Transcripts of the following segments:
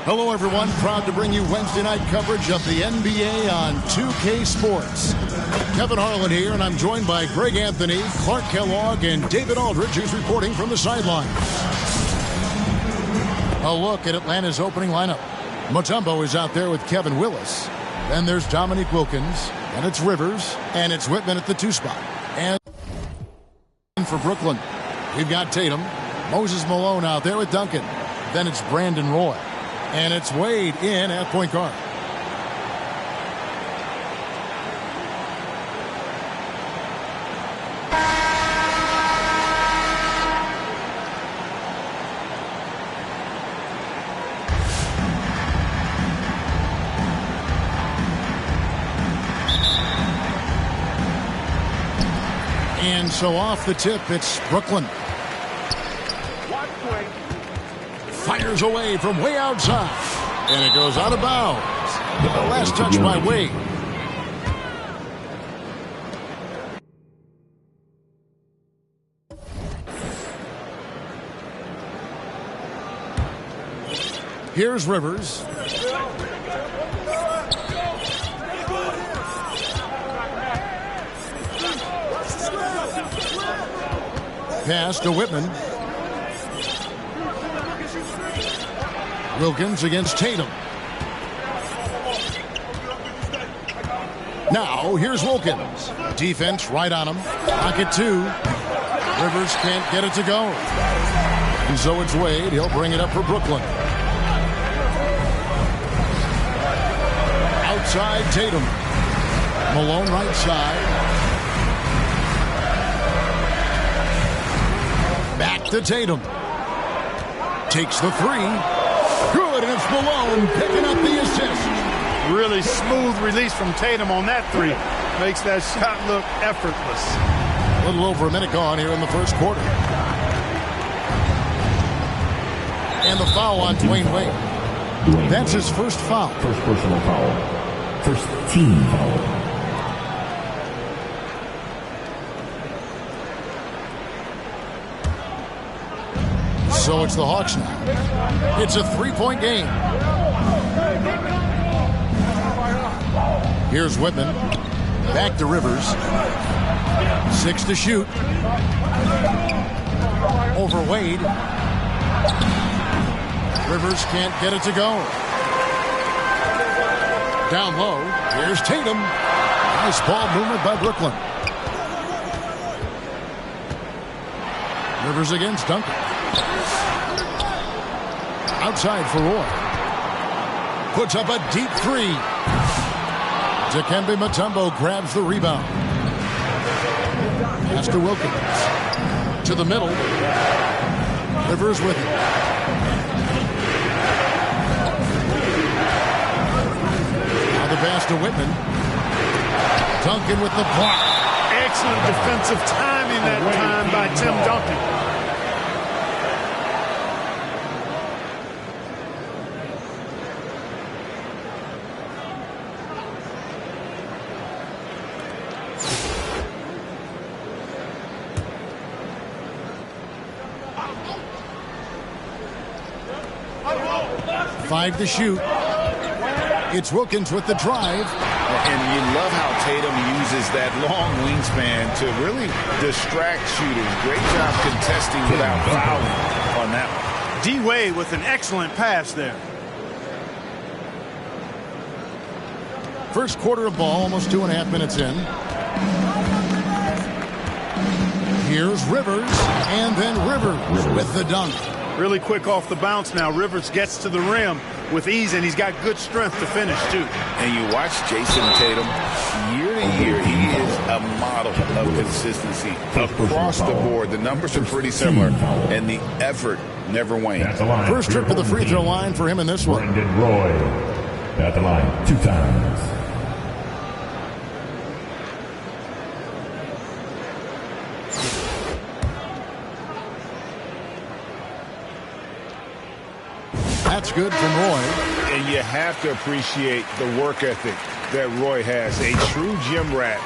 Hello, everyone. Proud to bring you Wednesday night coverage of the NBA on 2K Sports. Kevin Harlan here, and I'm joined by Greg Anthony, Clark Kellogg, and David Aldridge, who's reporting from the sideline. A look at Atlanta's opening lineup. Mutombo is out there with Kevin Willis. Then there's Dominique Wilkins, and it's Rivers, and it's Whitman at the 2 spot. And for Brooklyn, we've got Tatum, Moses Malone out there with Duncan. Then it's Brandon Roy. And it's Wade in at point guard. And so off the tip, it's Brooklyn. Fires away from way outside. And it goes out of bounds. The last touch by Wade. Here's Rivers. Pass to Whitman. Wilkins against Tatum. Now, here's Wilkins. Defense right on him. Pocket 2. Rivers can't get it to go. And so it's Wade. He'll bring it up for Brooklyn. Outside Tatum. Malone right side. Back to Tatum. Takes the 3. Good, and it's Malone picking up the assist. Really smooth release from Tatum on that 3. Makes that shot look effortless. A little over a minute gone here in the first quarter. And the foul on Dwayne Wade. That's his first foul. First personal foul. First team foul. So it's the Hawks now. It's a 3-point game. Here's Whitman. Back to Rivers. 6 to shoot. Over Wade. Rivers can't get it to go. Down low. Here's Tatum. Nice ball movement by Brooklyn. Rivers against Duncan. Outside for Roy. Puts up a deep 3. Dikembe Mutombo grabs the rebound. Pass to Wilkins. To the middle. Rivers with it. Now the pass to Whitman. Duncan with the block. Excellent defensive timing that time by Tim Duncan. Five to shoot. It's Wilkins with the drive. And you love how Tatum uses that long wingspan to really distract shooters. Great job contesting without fouling on that one. D. Wade with an excellent pass there. First quarter of ball, almost 2.5 minutes in. Here's Rivers, and then Rivers with the dunk. Really quick off the bounce now. Rivers gets to the rim with ease, and he's got good strength to finish, too. And you watch Jason Tatum, year to year, he is a model of consistency. Across the board, the numbers are pretty similar, and the effort never wanes. First trip to the free throw line for him in this one. Brandon Roy at the line 2 times. That's good from Roy. And you have to appreciate the work ethic that Roy has. A true gym rat.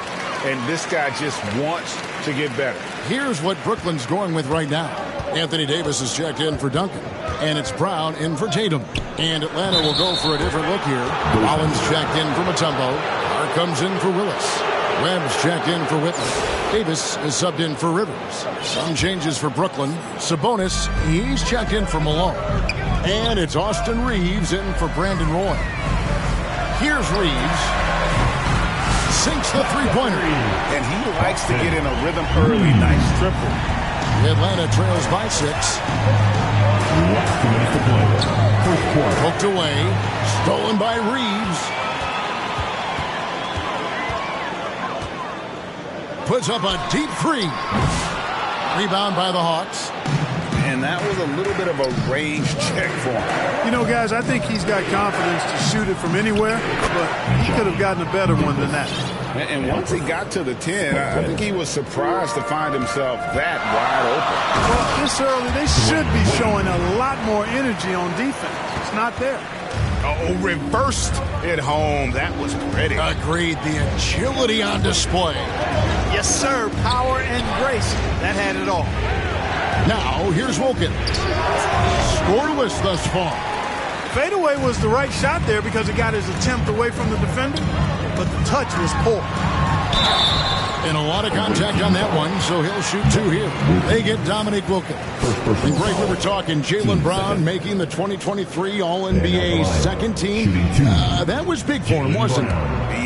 And this guy just wants to get better. Here's what Brooklyn's going with right now. Anthony Davis is checked in for Duncan. And it's Brown in for Tatum. And Atlanta will go for a different look here. Rollins checked in for Mutombo. Hart comes in for Willis. Webb's checked in for Whitman. Davis is subbed in for Rivers. Some changes for Brooklyn. Sabonis, he's checked in for Malone. And it's Austin Reeves in for Brandon Roy. Here's Reeves. Sinks the three-pointer. And he likes to get in a rhythm early. Nice triple. Atlanta trails by 6. Poked away. Stolen by Reeves. Puts up a deep 3. Rebound by the Hawks. And that was a little bit of a range check for him. You know, guys, I think he's got confidence to shoot it from anywhere, but he could have gotten a better one than that. And once he got to the 10, I think he was surprised to find himself that wide open. Well, this early, they should be showing a lot more energy on defense. It's not there. Oh, reversed at home. That was pretty. Agreed. The agility on display. Yes, sir. Power and grace. That had it all. Now, here's Wilkins. Scoreless thus far. Fadeaway was the right shot there because it got his attempt away from the defender, but the touch was poor. And a lot of contact on that one, so he'll shoot 2 here. They get Dominique Wilkins. And Greg, we were talking Jaylen Brown making the 2023 All-NBA second team. That was big for him, wasn't it?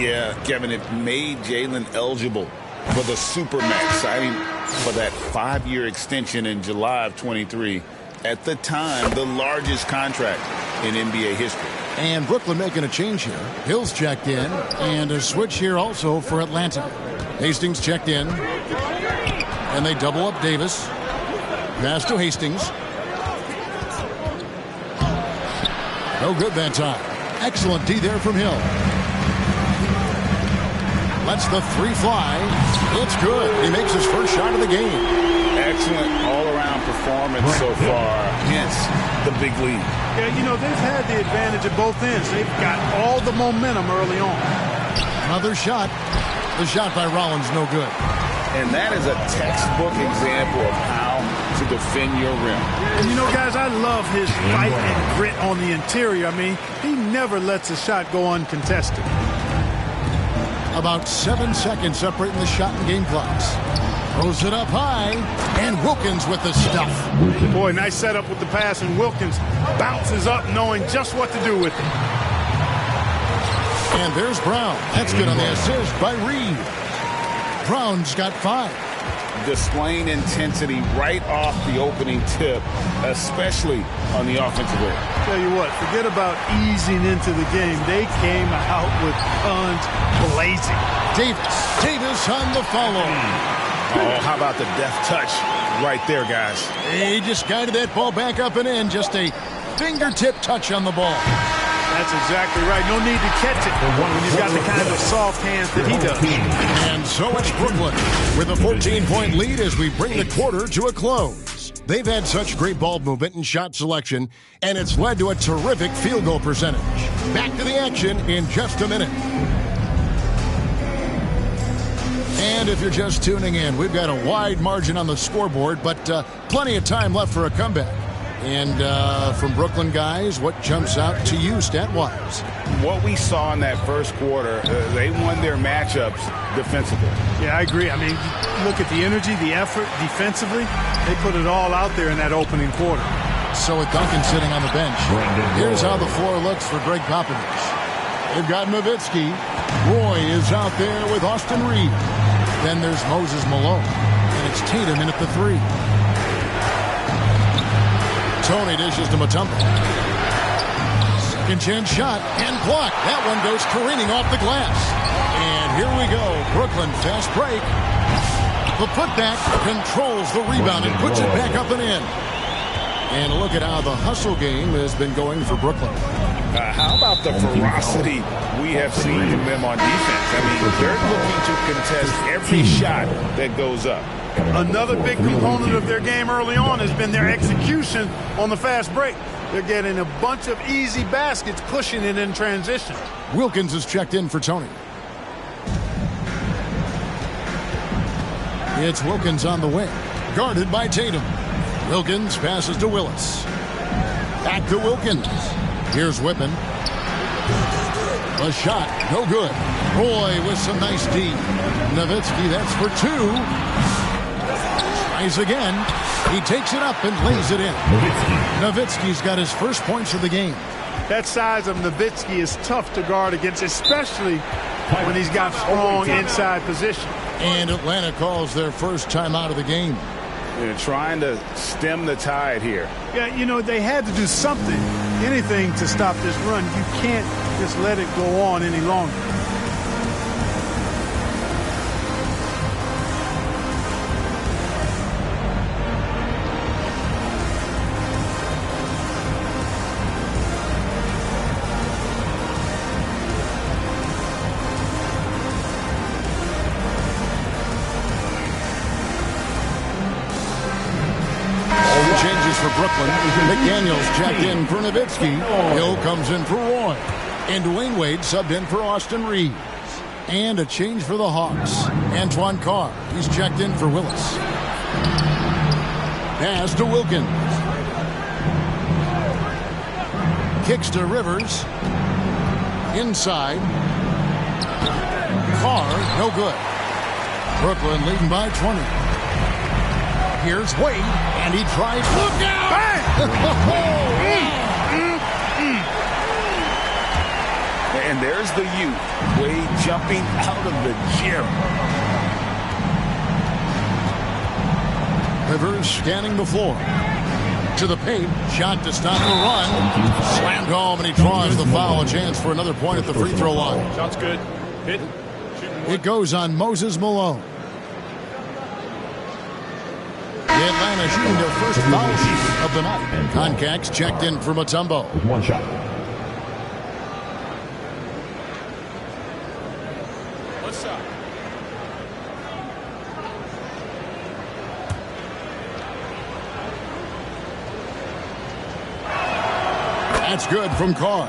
Yeah, Kevin, it made Jaylen eligible for the Supermax, signing for that 5-year extension in July of 23. At the time, the largest contract in NBA history. And Brooklyn making a change here. Hill's checked in, and a switch here also for Atlanta. Hastings checked in, and they double up Davis. Pass to Hastings. No good that time. Excellent D there from Hill. Lets the 3 fly. It's good. He makes his first shot of the game. Excellent all-around performance so far. Hence the big lead. Yeah, you know, they've had the advantage at both ends. They've got all the momentum early on. Another shot. The shot by Rollins, no good. And that is a textbook example of how to defend your rim. And, you know, guys, I love his fight and grit on the interior. I mean, he never lets a shot go uncontested. About 7 seconds separating the shot and game clocks. Throws it up high, and Wilkins with the stuff. Boy, nice setup with the pass, and Wilkins bounces up knowing just what to do with it. And there's Brown. That's good on the assist by Reed. Brown's got 5. Displaying intensity right off the opening tip, especially on the offensive end. Tell you what, forget about easing into the game. They came out with guns blazing. Davis on the follow. Oh, how about the deft touch right there, guys? He just guided that ball back up and in. Just a fingertip touch on the ball. That's exactly right. No need to catch it when he's got the kind of soft hands that he does. And so it's Brooklyn with a 14-point lead as we bring the quarter to a close. They've had such great ball movement and shot selection, and it's led to a terrific field goal percentage. Back to the action in just a minute. And if you're just tuning in, we've got a wide margin on the scoreboard, but plenty of time left for a comeback. And from Brooklyn guys, what jumps out to you stat-wise? What we saw in that first quarter, they won their matchups defensively. Yeah, I agree. I mean, look at the energy, the effort defensively. They put it all out there in that opening quarter. So with Duncan sitting on the bench, here's how the floor looks for Greg Popovich. They've got Nowitzki. Roy is out there with Austin Reed. Then there's Moses Malone. And it's Tatum in at the 3. Tony dishes to Mutombo. Second chance shot and blocked. That one goes careening off the glass. And here we go. Brooklyn fast break. The putback controls the rebound and puts it back up and in. And look at how the hustle game has been going for Brooklyn. How about the ferocity we have seen from them on defense? I mean, they're looking to contest every shot that goes up. Another big component of their game early on has been their execution on the fast break. They're getting a bunch of easy baskets, pushing it in transition. Wilkins is checked in for Tony. It's Wilkins on the wing, guarded by Tatum. Wilkins passes to Willis. Back to Wilkins. Here's Whitman. A shot, no good. Roy with some nice D. Nowitzki, that's for two. Tries again. He takes it up and lays it in. Nowitzki's got his first points of the game. That size of Nowitzki is tough to guard against, especially when he's got strong inside position. And Atlanta calls their first timeout of the game. They're trying to stem the tide here. Yeah, you know, they had to do something, anything to stop this run. You can't just let it go on any longer. For Brooklyn, McDaniels checked in for Nowitzki. Hill comes in for Roy. And Dwayne Wade subbed in for Austin Reeves. And a change for the Hawks. Antoine Carr, he's checked in for Willis. Pass to Wilkins. Kicks to Rivers. Inside. Carr, no good. Brooklyn leading by 20. Here's Wade, and he tries. Look out! And there's the youth. Wade jumping out of the gym. Rivers scanning the floor. To the paint. Shot to stop the run. Slammed home, and he draws the foul. A chance for another point at the free throw line. Shot's good. Hit. It goes on Moses Malone. Atlanta shooting their first foul of the night. Concax checked in for Mutombo. One shot. What's up? That's good from Carr.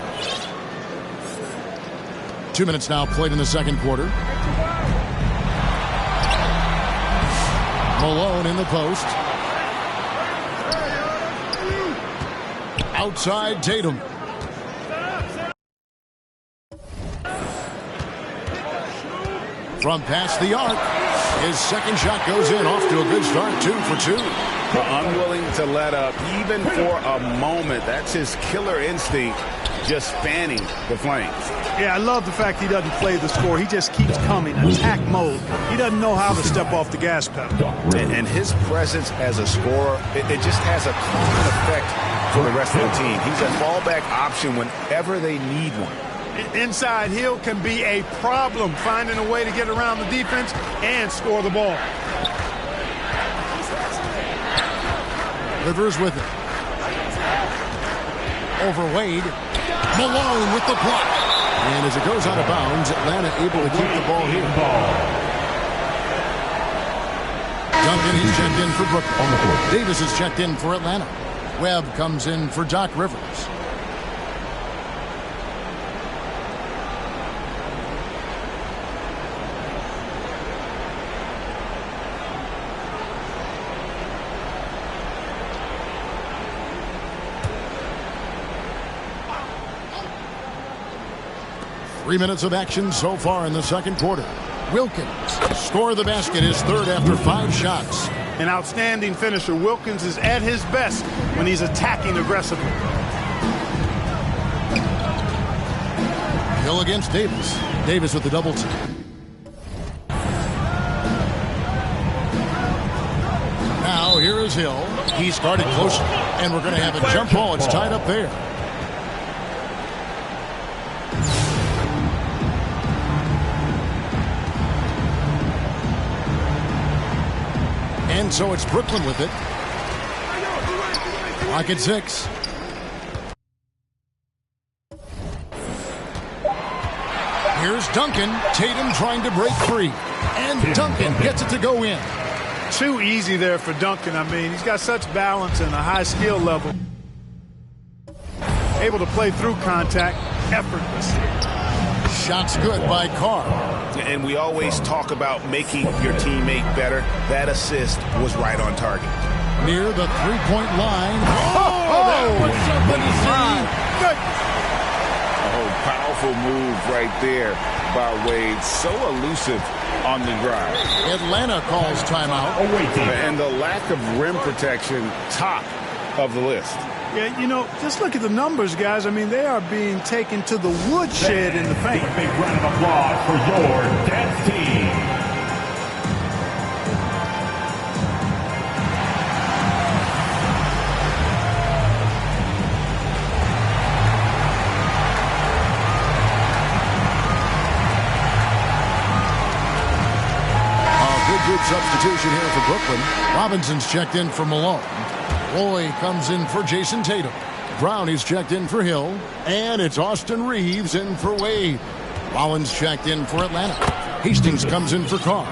2 minutes now played in the second quarter. Malone in the post. Outside Tatum. From past the arc. His second shot goes in. Off to a good start. 2 for 2. Unwilling to let up even for a moment. That's his killer instinct, just fanning the flames. Yeah, I love the fact he doesn't play the score. He just keeps coming, attack mode. He doesn't know how to step off the gas pedal. And his presence as a scorer, it just has a calming effect for the rest of the team. He's a fallback option whenever they need one. Inside, Hill can be a problem, finding a way to get around the defense and score the ball. Rivers with it. Over Wade. Malone with the block. And as it goes out of bounds, Atlanta able to keep the ball here. Duncan, he's checked in for Brooklyn. On the floor. Davis is checked in for Atlanta. Webb comes in for Doc Rivers. Three minutes of action so far in the second quarter. Wilkins score the basket, his third after 5 shots. An outstanding finisher. Wilkins is at his best when he's attacking aggressively. Hill against Davis. Davis with the double team. Now here is Hill. He started close, and we're going to have a jump ball. It's tied up there. And so it's Brooklyn with it. Clock at 6. Here's Duncan. Tatum trying to break free. And Duncan gets it to go in. Too easy there for Duncan. I mean, he's got such balance and a high skill level. Able to play through contact effortlessly. Shots good by Carr. And we always talk about making your teammate better. That assist was right on target. Near the three-point line. Oh, that was something to see. Good powerful move right there by Wade. So elusive on the drive. Atlanta calls timeout. And the lack of rim protection, top of the list. Yeah, you know, just look at the numbers, guys. I mean, they are being taken to the woodshed in the paint. A big round of applause for your dance team. Good substitution here for Brooklyn. Robinson's checked in for Malone. Roy comes in for Jason Tatum. Brownie's checked in for Hill. And it's Austin Reeves in for Wade. Rollins checked in for Atlanta. Hastings comes in for Carr.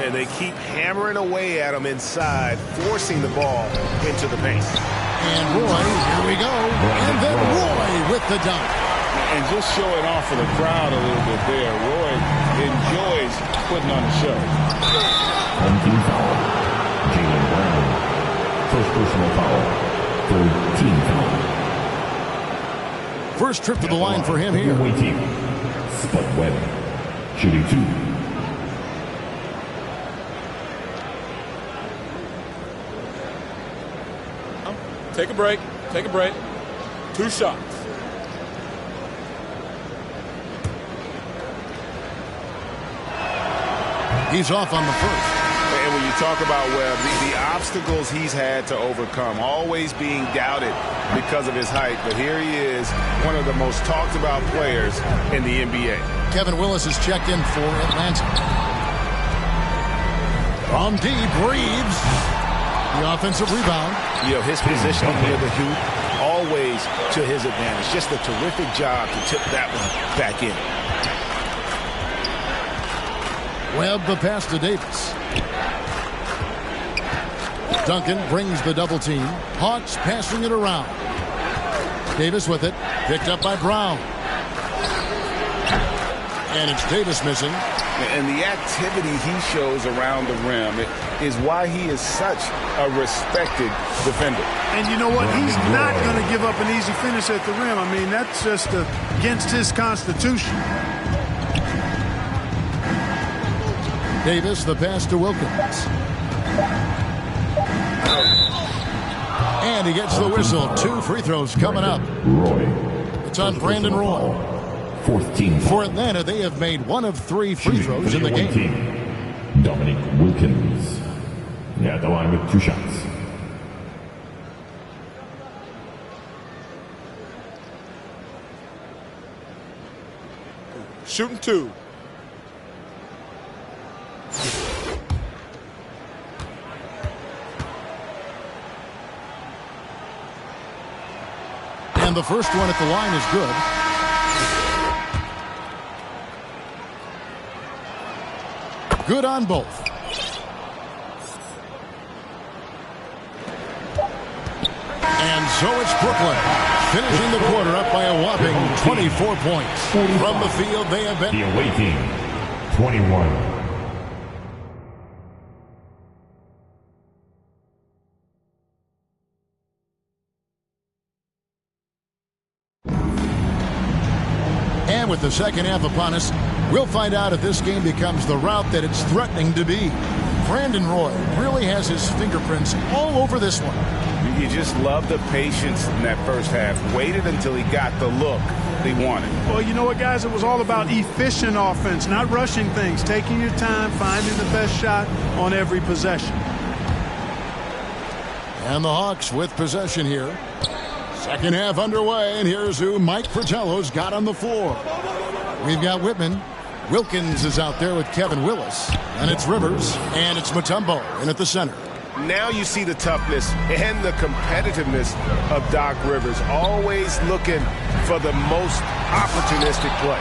And they keep hammering away at him inside, forcing the ball into the paint. And Roy, here we go. And then Roy with the dunk. And just showing off for the crowd a little bit there. Roy enjoys putting on the show. Home team foul. Jaylen Brown. First personal foul. Third team foul. First trip to the line for him here. MyTeam. Spud Webb. Shooting 2. Take a break. Take a break. 2 shots. He's off on the first. And when you talk about Webb, the obstacles he's had to overcome, always being doubted because of his height. But here he is, one of the most talked about players in the NBA. Kevin Willis is checked in for Atlanta. From deep, Reeves. The offensive rebound. You know, his positioning near the hoop, always to his advantage. Just a terrific job to tip that one back in. Webb the pass to Davis. Duncan brings the double team. Hawks passing it around. Davis with it. Picked up by Brown. And it's Davis missing. And the activity he shows around the rim is why he is such a respected defender. And you know what? He's not going to give up an easy finish at the rim. I mean, that's just against his constitution. Davis, the pass to Wilkins. And he gets the whistle. 2 free throws coming up. Roy. It's on Brandon Roy. Fourth team. For Atlanta, they have made 1 of 3 free throws in the game. Team. Dominic Wilkins. At the line with 2 shots. Shooting 2. And the first one at the line is good. Good on both. And so it's Brooklyn, finishing the quarter up by a whopping 24 points. From the field, they have been... The away team, 21. And with the second half upon us, we'll find out if this game becomes the route that it's threatening to be. Brandon Roy really has his fingerprints all over this one. You just love the patience in that first half. Waited until he got the look he wanted. Well, you know what, guys? It was all about efficient offense, not rushing things, taking your time, finding the best shot on every possession. And the Hawks with possession here. Second half underway, and here's who Mike Fratello's got on the floor. We've got Whitman. Wilkins is out there with Kevin Willis. And it's Rivers, and it's Mutombo in at the center. Now you see the toughness and the competitiveness of Doc Rivers, always looking for the most opportunistic play.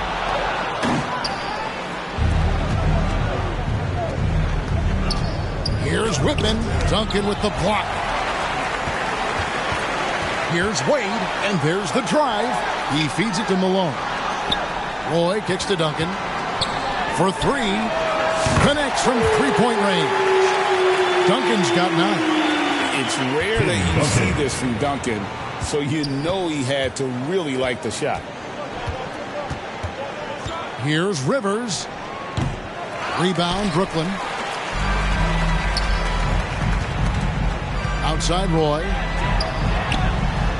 Here's Whitman. Duncan with the block. Here's Wade, and there's the drive. He feeds it to Malone. Roy kicks to Duncan. For 3. Connects from three-point range. Duncan's got 9. It's rare that you see this from Duncan, so you know he had to really like the shot. Here's Rivers. Rebound, Brooklyn. Outside Roy.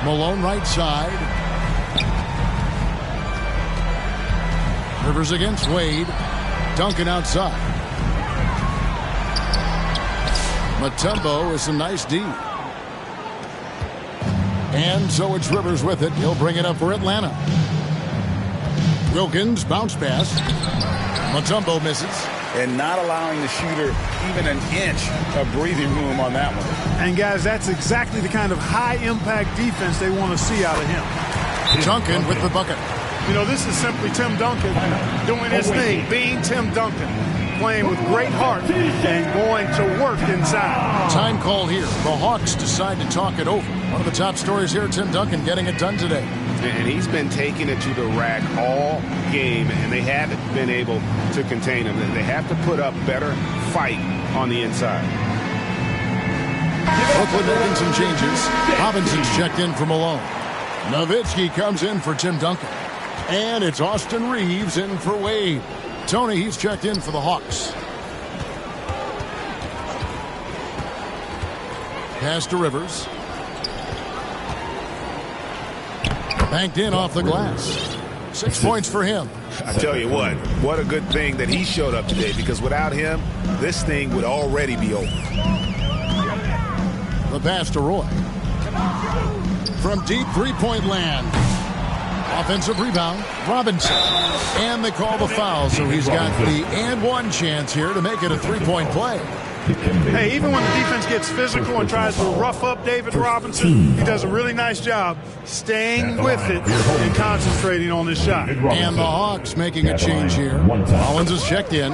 Malone right side. Rivers against Wade. Duncan outside. Mutombo is some nice D. And so it's Rivers with it. He'll bring it up for Atlanta. Wilkins, bounce pass. Mutombo misses. And not allowing the shooter even an inch of breathing room on that one. And, guys, that's exactly the kind of high-impact defense they want to see out of him. Duncan with the bucket. You know, this is simply Tim Duncan doing his thing, being Tim Duncan, playing with great heart and going to work inside. Time call here. The Hawks decide to talk it over. One of the top stories here, Tim Duncan getting it done today. And he's been taking it to the rack all game, and they haven't been able to contain him. They have to put up better fight on the inside. Brooklyn making some changes. Robinson's checked in for Malone. Nowitzki comes in for Tim Duncan. And it's Austin Reeves in for Wade. Tony, he's checked in for the Hawks. Pass to Rivers. Banked in off the glass. 6 points for him. I tell you what a good thing that he showed up today, because without him, this thing would already be over. The pass to Roy. From deep three-point land. Offensive rebound, Robinson. And they call the foul, so he's got the and one chance here to make it a three-point play. Hey, even when the defense gets physical and tries to rough up David Robinson, he does a really nice job staying with it and concentrating on his shot. And the Hawks making a change here. Collins is checked in.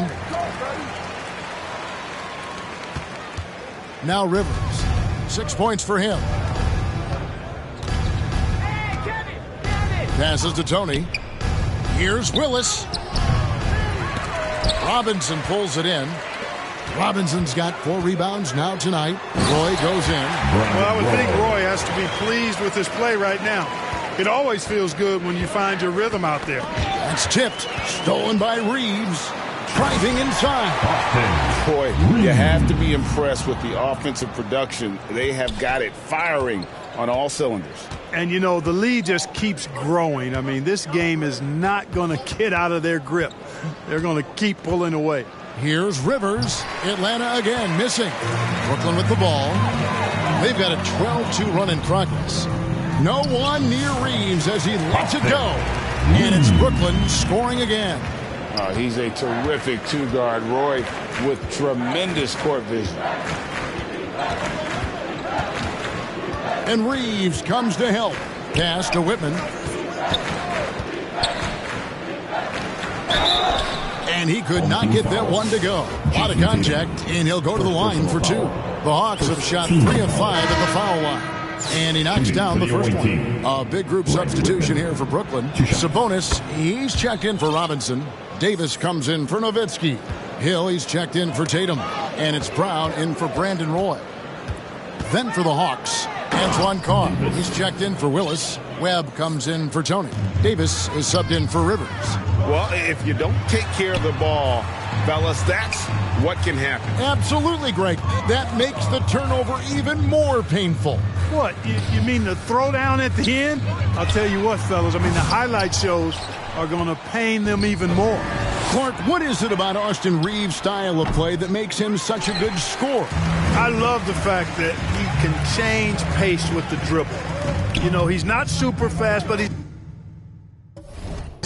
Now Rivers. 6 points for him. Passes to Tony. Here's Willis. Robinson pulls it in. Robinson's got 4 rebounds now tonight. Roy goes in. Well, I would think Roy has to be pleased with his play right now. It always feels good when you find your rhythm out there. That's tipped. Stolen by Reeves. Driving inside. Boy, you have to be impressed with the offensive production. They have got it firing on all cylinders. And, you know, the lead just keeps growing. I mean, this game is not going to get out of their grip. They're going to keep pulling away. Here's Rivers. Atlanta again missing. Brooklyn with the ball. They've got a 12-2 run in progress. No one near Reeves as he lets it go. And it's Brooklyn scoring again. He's a terrific two-guard. Roy with tremendous court vision. And Reeves comes to help. Pass to Whitman. And he could not get that one to go. Out of contact, and he'll go to the line for 2. The Hawks have shot 3 of 5 at the foul line. And he knocks down the first one. A big group substitution here for Brooklyn. Sabonis, he's checked in for Robinson. Davis comes in for Nowitzki. Hill, he's checked in for Tatum. And it's Brown in for Brandon Roy. Then for the Hawks, Antoine Carr. He's checked in for Willis. Webb comes in for Tony. Davis is subbed in for Rivers. Well, if you don't take care of the ball, fellas, that's what can happen. Absolutely, Greg. That makes the turnover even more painful. What? You mean the throwdown at the end? I'll tell you what, fellas. I mean, the highlight shows are going to pain them even more. Clark, what is it about Austin Reeves' style of play that makes him such a good scorer? I love the fact that he can change pace with the dribble. You know, he's not super fast, but he's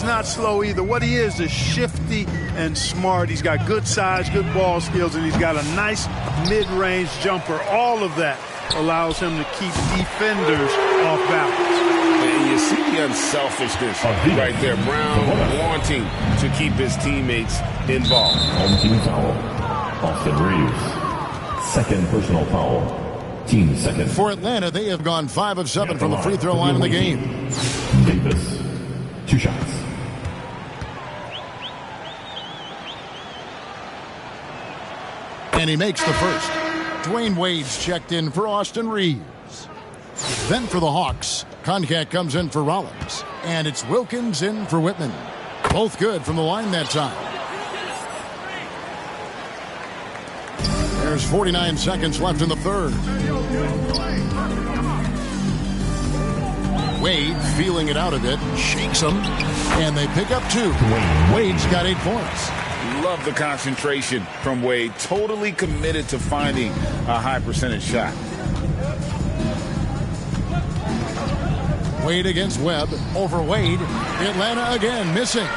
not slow either. What he is shifty and smart. He's got good size, good ball skills, and he's got a nice mid-range jumper. All of that allows him to keep defenders off balance. And you see the unselfishness right there. Brown wanting to keep his teammates involved. Home team foul. Austin Reeves. Second personal foul. Team second. For Atlanta, they have gone 5 of 7 from the free throw line in the game. Davis. 2 shots. And he makes the first. Dwayne Wade's checked in for Austin Reeves. Then for the Hawks, Concat comes in for Rollins. And it's Wilkins in for Whitman. Both good from the line that time. There's 49 seconds left in the third. Wade feeling it out a bit, shakes them, and they pick up 2. Wade's got 8 points. Love the concentration from Wade. Totally committed to finding a high percentage shot. Wade against Webb. Over Wade. Atlanta again missing.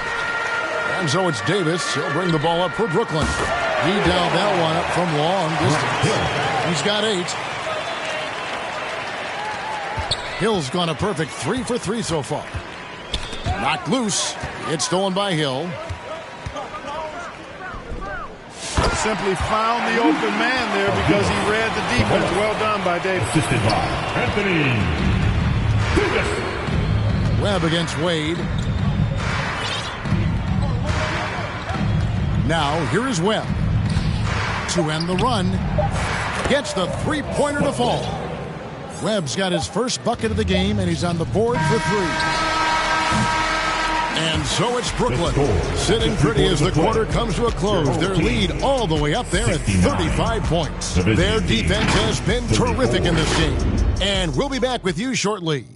And so it's Davis. He'll bring the ball up for Brooklyn. He dialed that one up from long distance. He's got 8. Hill's gone a perfect 3 for 3 so far. Knocked loose. It's stolen by Hill. Simply found the open man there because he read the defense. Well done by Davis. Assisted by Anthony Davis. Webb against Wade. Now here is Webb to end the run. Gets the three-pointer to fall. Webb's got his first bucket of the game, and he's on the board for 3. And so it's Brooklyn sitting pretty as the quarter comes to a close. Their lead all the way up there at 35 points. Their defense has been terrific in this game. And we'll be back with you shortly.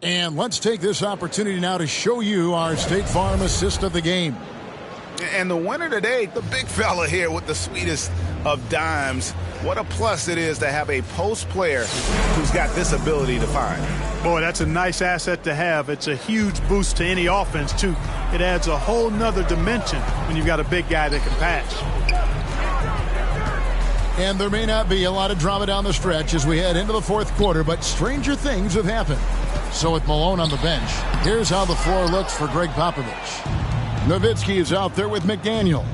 And let's take this opportunity now to show you our State Farm assist of the game. And the winner today, the big fella here with the sweetest of dimes. What a plus it is to have a post player who's got this ability to find. Boy, that's a nice asset to have. It's a huge boost to any offense, too. It adds a whole nother dimension when you've got a big guy that can pass. And there may not be a lot of drama down the stretch as we head into the fourth quarter, but stranger things have happened. So with Malone on the bench, here's how the floor looks for Greg Popovich. Nowitzki is out there with McDaniel.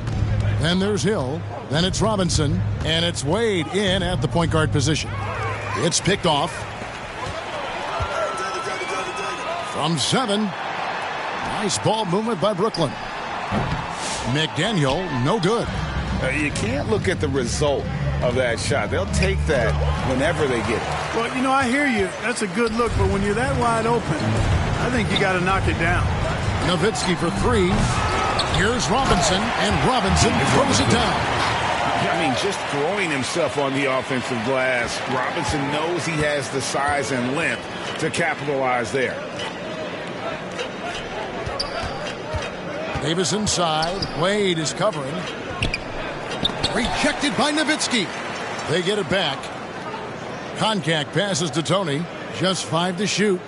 Then there's Hill. Then it's Robinson. And it's Wade in at the point guard position. It's picked off. From 7. Nice ball movement by Brooklyn. McDaniel, no good. You can't look at the result of that shot. They'll take that whenever they get it. Well, you know, I hear you. That's a good look. But when you're that wide open, I think you got to knock it down. Nowitzki for 3. Here's Robinson, and Robinson throws it down. I mean, just throwing himself on the offensive glass. Robinson knows he has the size and length to capitalize there. Davis inside. Wade is covering. Rejected by Nowitzki. They get it back. Koncak passes to Tony. Just 5 to shoot.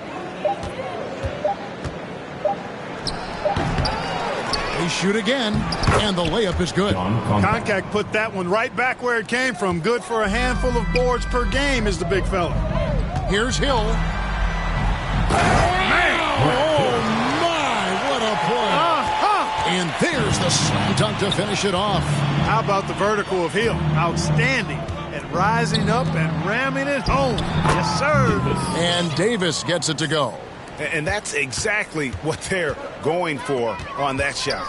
They shoot again, and the layup is good. Koncak put that one right back where it came from. Good for a handful of boards per game is the big fella. Here's Hill. Oh, my, what a play. And there's the slam dunk to finish it off. How about the vertical of Hill? Outstanding. And rising up and ramming it home. Yes, sir. And Davis gets it to go. And that's exactly what they're going for on that shot.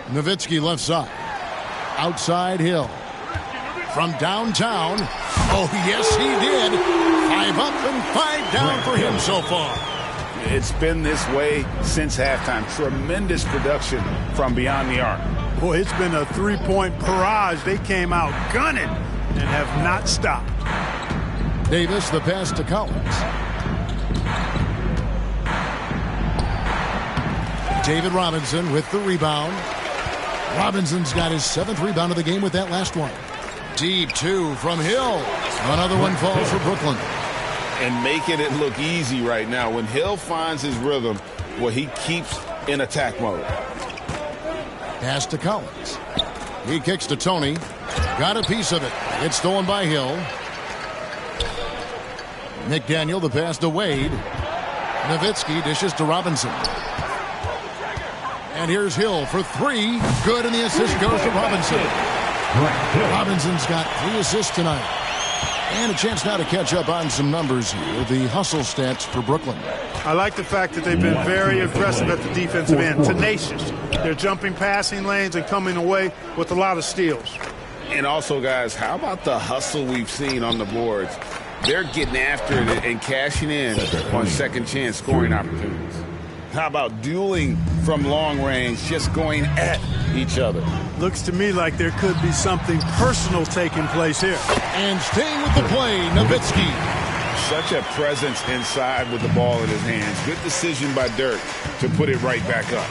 Nowitzki left side. Outside Hill. From downtown. Oh, yes, he did. 5 up and 5 down for him so far. It's been this way since halftime. Tremendous production from beyond the arc. Boy, it's been a three-point barrage. They came out gunning and have not stopped. Davis, the pass to Collins. David Robinson with the rebound. Robinson's got his 7th rebound of the game with that last one. Deep 2 from Hill. Another one falls for Brooklyn. And making it look easy right now. When Hill finds his rhythm, well, he keeps in attack mode. Pass to Collins. He kicks to Tony. Got a piece of it. It's stolen by Hill. McDaniel, the pass to Wade. Nowitzki dishes to Robinson. And here's Hill for 3. Good, and the assist goes to Robinson. Robinson's got 3 assists tonight. And a chance now to catch up on some numbers here. The hustle stats for Brooklyn. I like the fact that they've been very aggressive at the defensive end. Tenacious. They're jumping passing lanes and coming away with a lot of steals. And also, guys, how about the hustle we've seen on the boards? They're getting after it and cashing in on second chance scoring opportunities. How about dueling from long range, just going at each other? Looks to me like there could be something personal taking place here. And staying with the play, Nowitzki. Such a presence inside with the ball in his hands. Good decision by Dirk to put it right back up.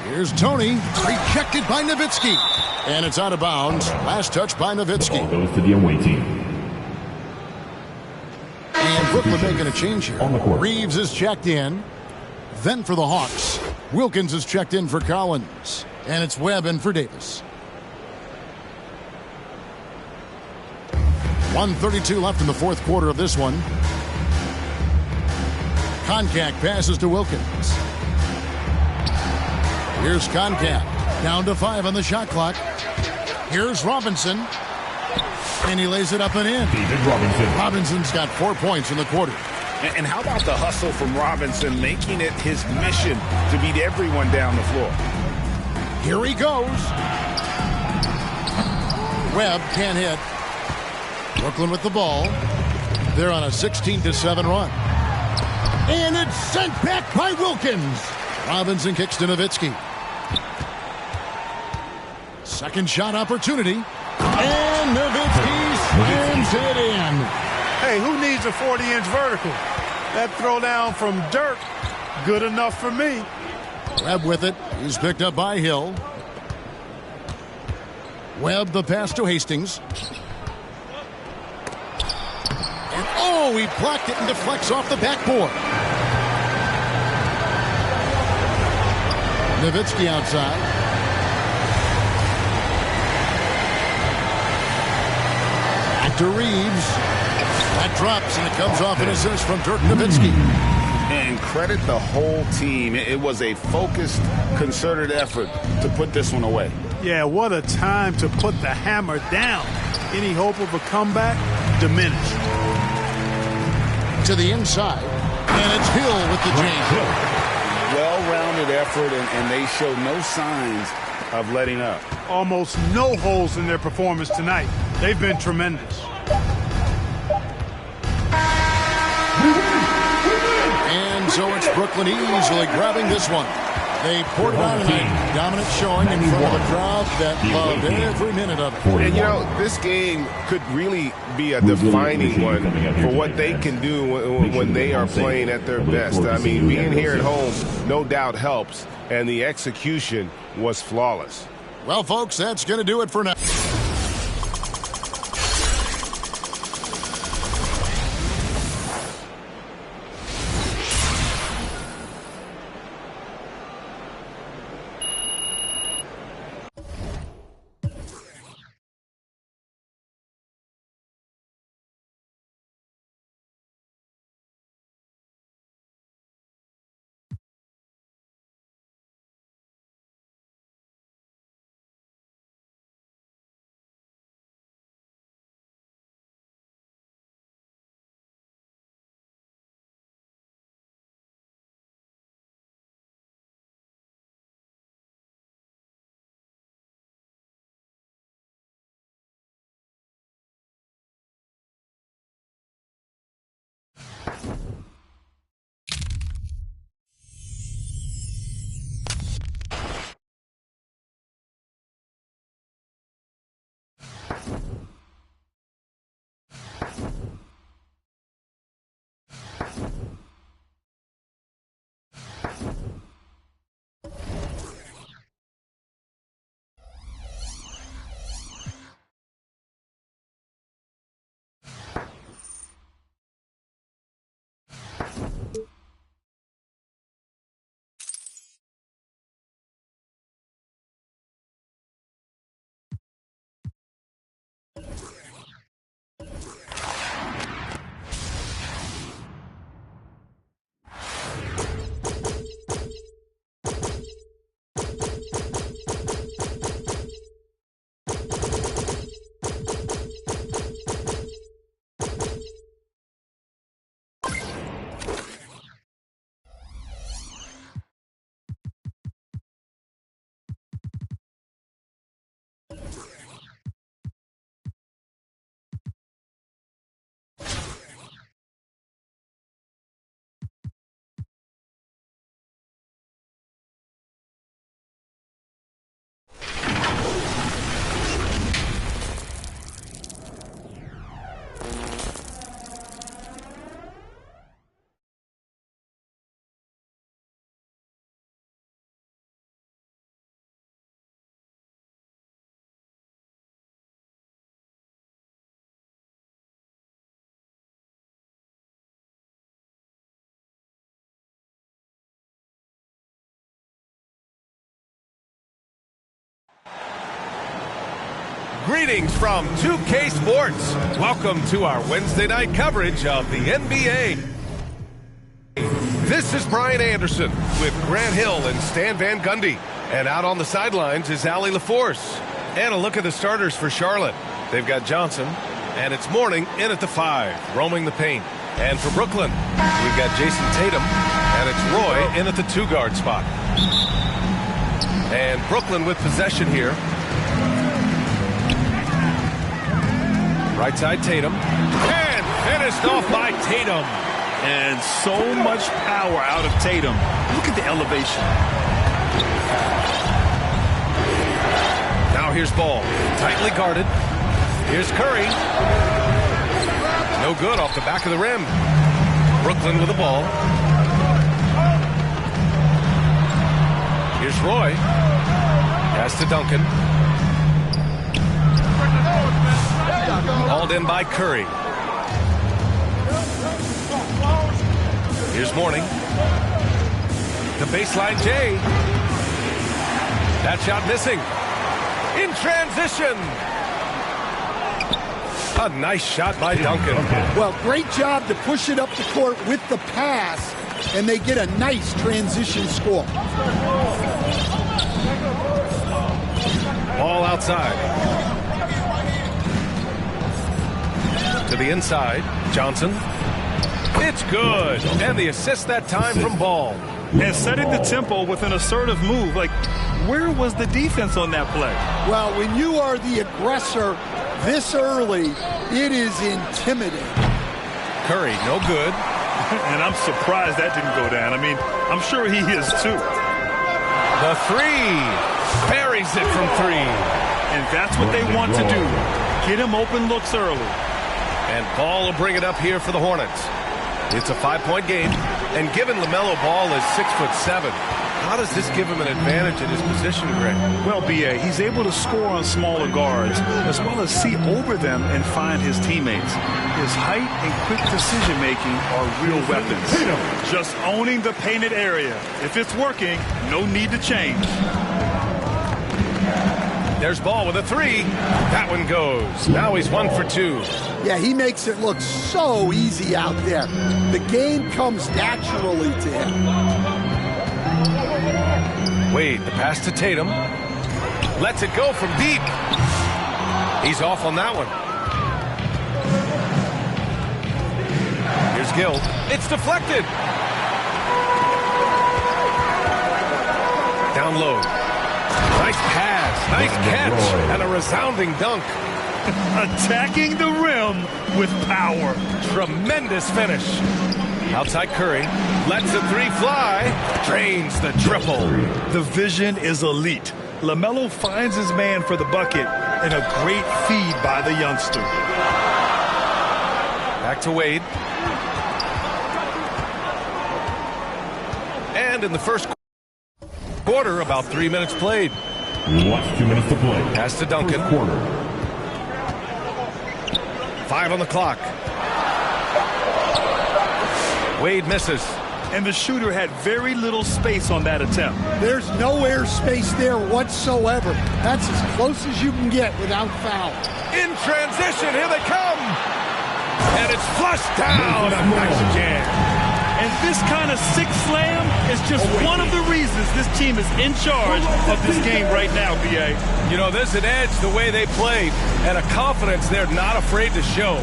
Here's Tony, rejected by Nowitzki. And it's out of bounds. Last touch by Nowitzki. Ball goes to the away team. And Brooklyn making a change here. On the court. Reeves is checked in. Then for the Hawks, Wilkins is checked in for Collins. And it's Webb in for Davis. 1:32 left in the fourth quarter of this one. Koncak passes to Wilkins. Here's Koncak. Down to 5 on the shot clock. Here's Robinson. And he lays it up and in. David Robinson. Robinson's got 4 points in the quarter. And how about the hustle from Robinson, making it his mission to beat everyone down the floor? Here he goes. Webb can't hit. Brooklyn with the ball. They're on a 16-7 run. And it's sent back by Wilkins. Robinson kicks to Nowitzki. Second shot opportunity. And Nowitzki slams it in. Hey, who needs a 40-inch vertical? That throwdown from Dirk, good enough for me. Webb with it. He's picked up by Hill. Webb the pass to Hastings. And oh, he blocked it and deflects off the backboard. Nowitzki outside. Back to Reeves. That drops, and it comes off an assist from Dirk Nowitzki. And credit the whole team. It was a focused, concerted effort to put this one away. Yeah, what a time to put the hammer down. Any hope of a comeback diminished. To the inside, and it's Hill with the jam. Well-rounded effort, and they showed no signs of letting up. Almost no holes in their performance tonight. They've been tremendous. And so it's Brooklyn easily grabbing this one. They poured it on tonight. Dominant showing in front of a crowd that loved every minute of it. And, you know, this game could really be a defining one for what they can do when they are playing at their best. I mean, being here at home no doubt helps, and the execution was flawless. Well, folks, that's going to do it for now. Greetings from 2K Sports. Welcome to our Wednesday night coverage of the NBA. This is Brian Anderson with Grant Hill and Stan Van Gundy. And out on the sidelines is Allie LaForce. And a look at the starters for Charlotte. They've got Johnson, and it's Mourning in at the 5, roaming the paint. And for Brooklyn, we've got Jason Tatum, and it's Roy in at the 2-guard spot. And Brooklyn with possession here. Right side Tatum, and finished off by Tatum. And so much power out of Tatum. Look at the elevation. Now here's Ball, tightly guarded. Here's Curry. No good off the back of the rim. Brooklyn with the ball. Here's Roy. Pass to Duncan. Hauled in by Curry. Here's Mourning. The baseline J. That shot missing. In transition. A nice shot by Duncan. Well, great job to push it up the court with the pass, and they get a nice transition score. Ball outside. To the inside, Johnson. It's good. And the assist that time from Ball. And setting the tempo with an assertive move. Like, where was the defense on that play? Well, when you are the aggressor this early, it is intimidating. Curry, no good. And I'm surprised that didn't go down. I mean, I'm sure he is too. The 3. Buries it from 3. And that's what they want to do. Get him open looks early. And Ball will bring it up here for the Hornets. It's a 5-point game, and given LaMelo Ball is 6'7", how does this give him an advantage in his position, Greg? Well, B.A., he's able to score on smaller guards, as well as see over them and find his teammates. His height and quick decision-making are real weapons. Just owning the painted area. If it's working, no need to change. There's Ball with a 3. That one goes. Now he's 1 for 2. Yeah, he makes it look so easy out there. The game comes naturally to him. Wade, the pass to Tatum. Lets it go from deep. He's off on that one. Here's Gill. It's deflected. Down low. Nice pass, nice catch, and a resounding dunk. Attacking the rim with power. Tremendous finish. Outside Curry. Lets the 3 fly. Drains the triple. The vision is elite. LaMelo finds his man for the bucket, and a great feed by the youngster. Back to Wade. And in the first quarter, about 3 minutes played. Last 2 minutes to play. Pass to Duncan. First quarter. 5 on the clock. Wade misses. And the shooter had very little space on that attempt. There's no air space there whatsoever. That's as close as you can get without foul. In transition, here they come. And it's flushed down. A nice jam. And this kind of sick slam is just one of the reasons this team is in charge of this game right now, B.A. You know, there's an edge the way they play and a confidence they're not afraid to show.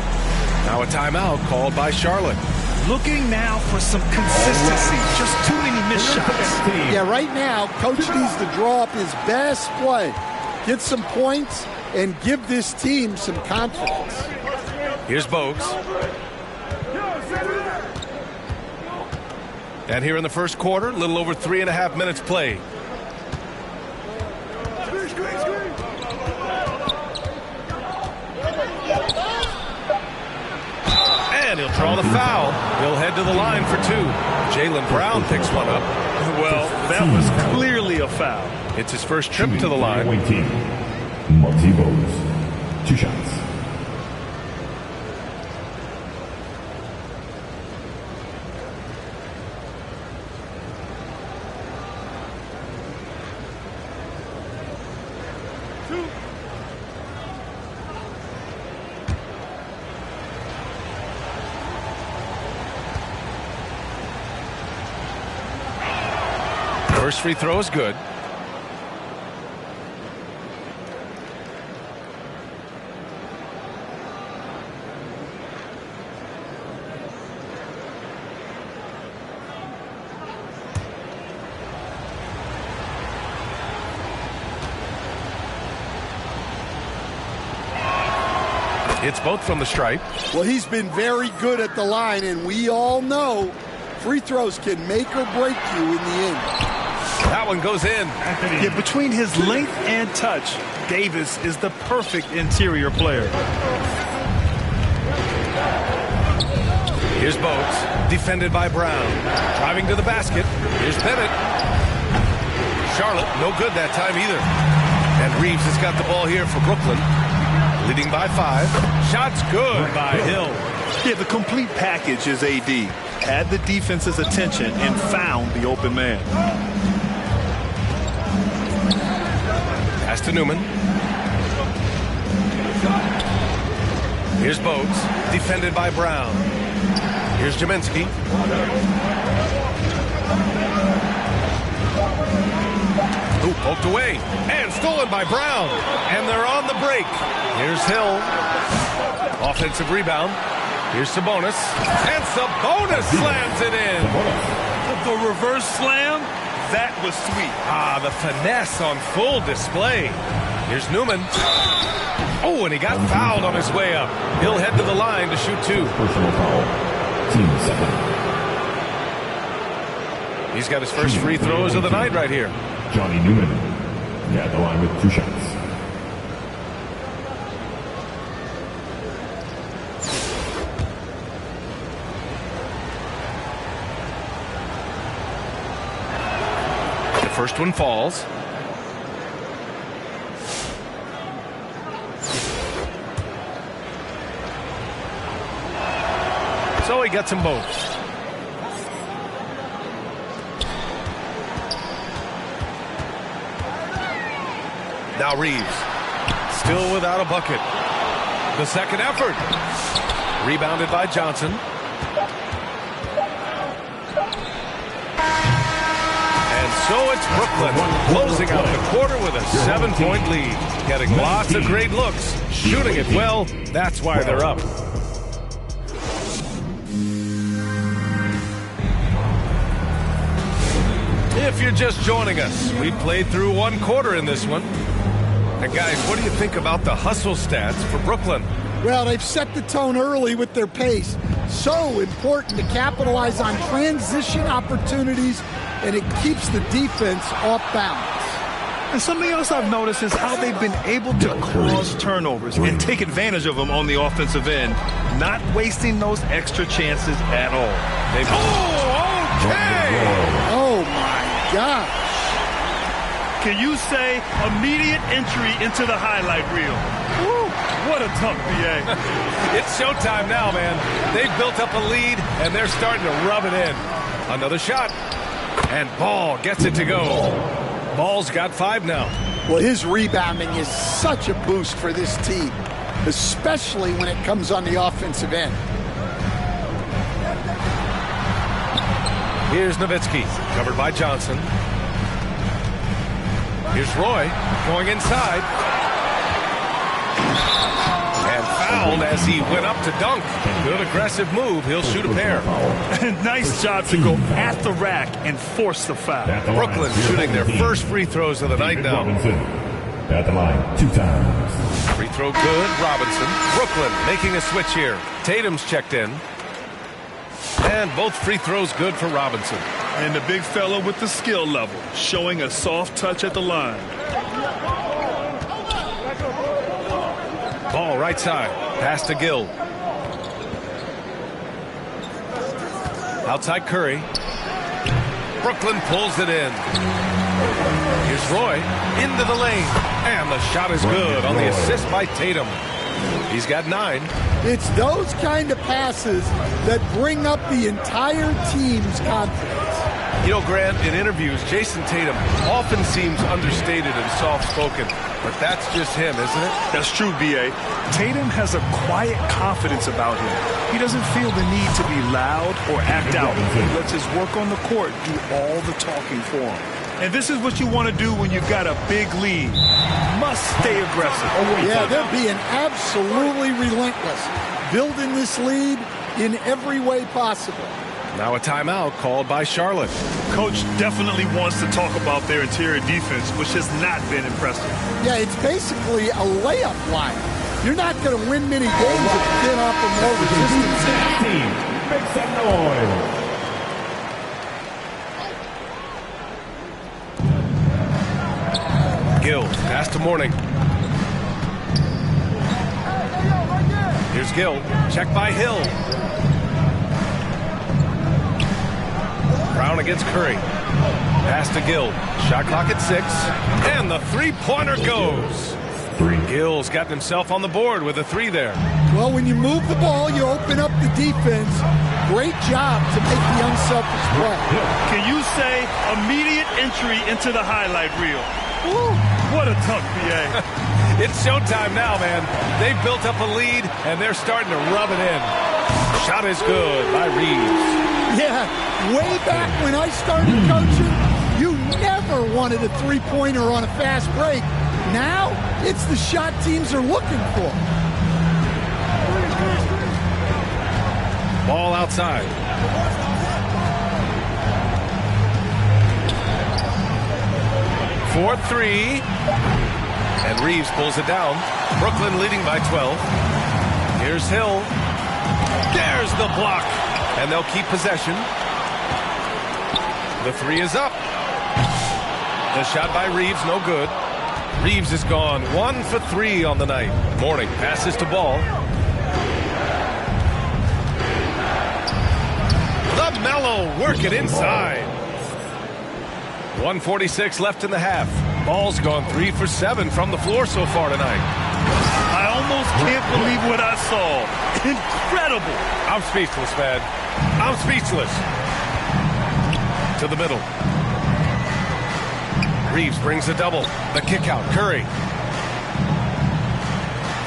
Now a timeout called by Charlotte. Looking now for some consistency. Just too many missed shots. Yeah, right now, Coach needs to draw up his best play. Get some points and give this team some confidence. Here's Bogues. And here in the first quarter, a little over 3.5 minutes played. he'll draw the foul. He'll head to the line for two. Jaylen Brown picks one up. Well, that was clearly a foul. It's his first trip to the line. MyTeam. Multi-balls. 2 shots. First free throw is good. It's both from the stripe. Well, he's been very good at the line, and we all know free throws can make or break you in the end. That one goes in. Yeah, between his length and touch, Davis is the perfect interior player. Here's Boats, defended by Brown. Driving to the basket. Here's Bennett. Charlotte, no good that time either. And Reeves has got the ball here for Brooklyn. Leading by 5. Shots good by Hill. Yeah, the complete package is AD. Had the defense's attention and found the open man. Pass to Newman. Here's Boats, defended by Brown. Here's Jaminski. Ooh, poked away. And stolen by Brown. And they're on the break. Here's Hill. Offensive rebound. Here's Sabonis. And Sabonis slams it in. The reverse slam, that was sweet. Ah, the finesse on full display. Here's Newman. Oh, and he got fouled on his way up. He'll head to the line to shoot 2. Personal foul. Team second. He's got his first free throws of the night right here. Johnny Newman. At the line with 2 shots. First one falls. So he gets them both. Now Reeves. Still without a bucket. The second effort. Rebounded by Johnson. So it's Brooklyn closing out the quarter with a 7-point lead. Getting lots of great looks. Shooting it well. That's why they're up. If you're just joining us, we played through 1 quarter in this one. And guys, what do you think about the hustle stats for Brooklyn? Well, they've set the tone early with their pace. So important to capitalize on transition opportunities, and it keeps the defense off balance. And something else I've noticed is how they've been able to cause turnovers and take advantage of them on the offensive end, not wasting those extra chances at all. Okay! Oh, my gosh. Can you say immediate entry into the highlight reel? Woo, what a dunk, BA. It's showtime now, man. They've built up a lead, and they're starting to rub it in. Another shot. And Ball gets it to go. Ball's got 5 now. Well, his rebounding is such a boost for this team, especially when it comes on the offensive end. Here's Nowitzki, covered by Johnson. Here's Roy, going inside. And fouled as he went up to dunk. Good aggressive move. He'll shoot a pair. Nice job to go at the rack and force the foul. Brooklyn shooting their first free throws of the night now. At the line 2 times. Free throw good, Robinson. Brooklyn making a switch here. Tatum's checked in. And both free throws good for Robinson. And the big fella with the skill level, showing a soft touch at the line. Ball right side. Pass to Gill. Outside Curry. Brooklyn pulls it in. Here's Roy into the lane. And the shot is good on the assist by Tatum. He's got 9. It's those kind of passes that bring up the entire team's confidence. You know, Grant, in interviews, Jason Tatum often seems understated and soft-spoken, but that's just him, isn't it? That's true, B.A. Tatum has a quiet confidence about him. He doesn't feel the need to be loud or act out. He lets his work on the court do all the talking for him. And this is what you want to do when you've got a big lead. Must stay aggressive. Yeah, they're being absolutely relentless, building this lead in every way possible. Now a timeout called by Charlotte. Coach definitely wants to talk about their interior defense, which has not been impressive. Yeah, it's basically a layup line. You're not going to win many games if you can't offer more resistance. Make some noise. Gill, pass to Morning. Here's Gill, check by Hill. Brown against Curry. Pass to Gill. Shot clock at 6. And the three-pointer goes. Gill's gotten himself on the board with a 3 there. Well, when you move the ball, you open up the defense. Great job to make the unselfish play. Can you say immediate entry into the highlight reel? Woo, what a tuck, B.A. It's showtime now, man. They've built up a lead, and they're starting to rub it in. Shot is good by Reeves. Yeah, way back when I started coaching, you never wanted a three-pointer on a fast break. Now, it's the shot teams are looking for. Ball outside. For 3. And Reeves pulls it down. Brooklyn leading by 12. Here's Hill. There's the block. And they'll keep possession. The 3 is up. The shot by Reeves, no good. Reeves is gone 1 for 3 on the night. Morning passes to Ball. The Mellow work it inside. 1:46 left in the half. Ball's gone 3 for 7 from the floor so far tonight. I almost can't believe what I saw. Incredible. I'm speechless, man. I'm speechless. To the middle. Reeves brings a double. The kick out. Curry.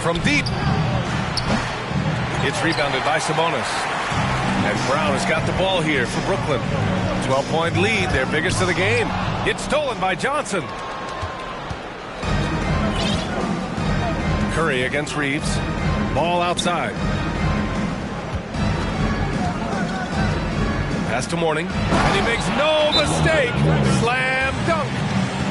From deep. It's rebounded by Sabonis. And Brown has got the ball here for Brooklyn. 12-point lead, their biggest of the game. It's stolen by Johnson. Curry against Reeves. Ball outside. Pass to Morning. And he makes no mistake. Slam dunk.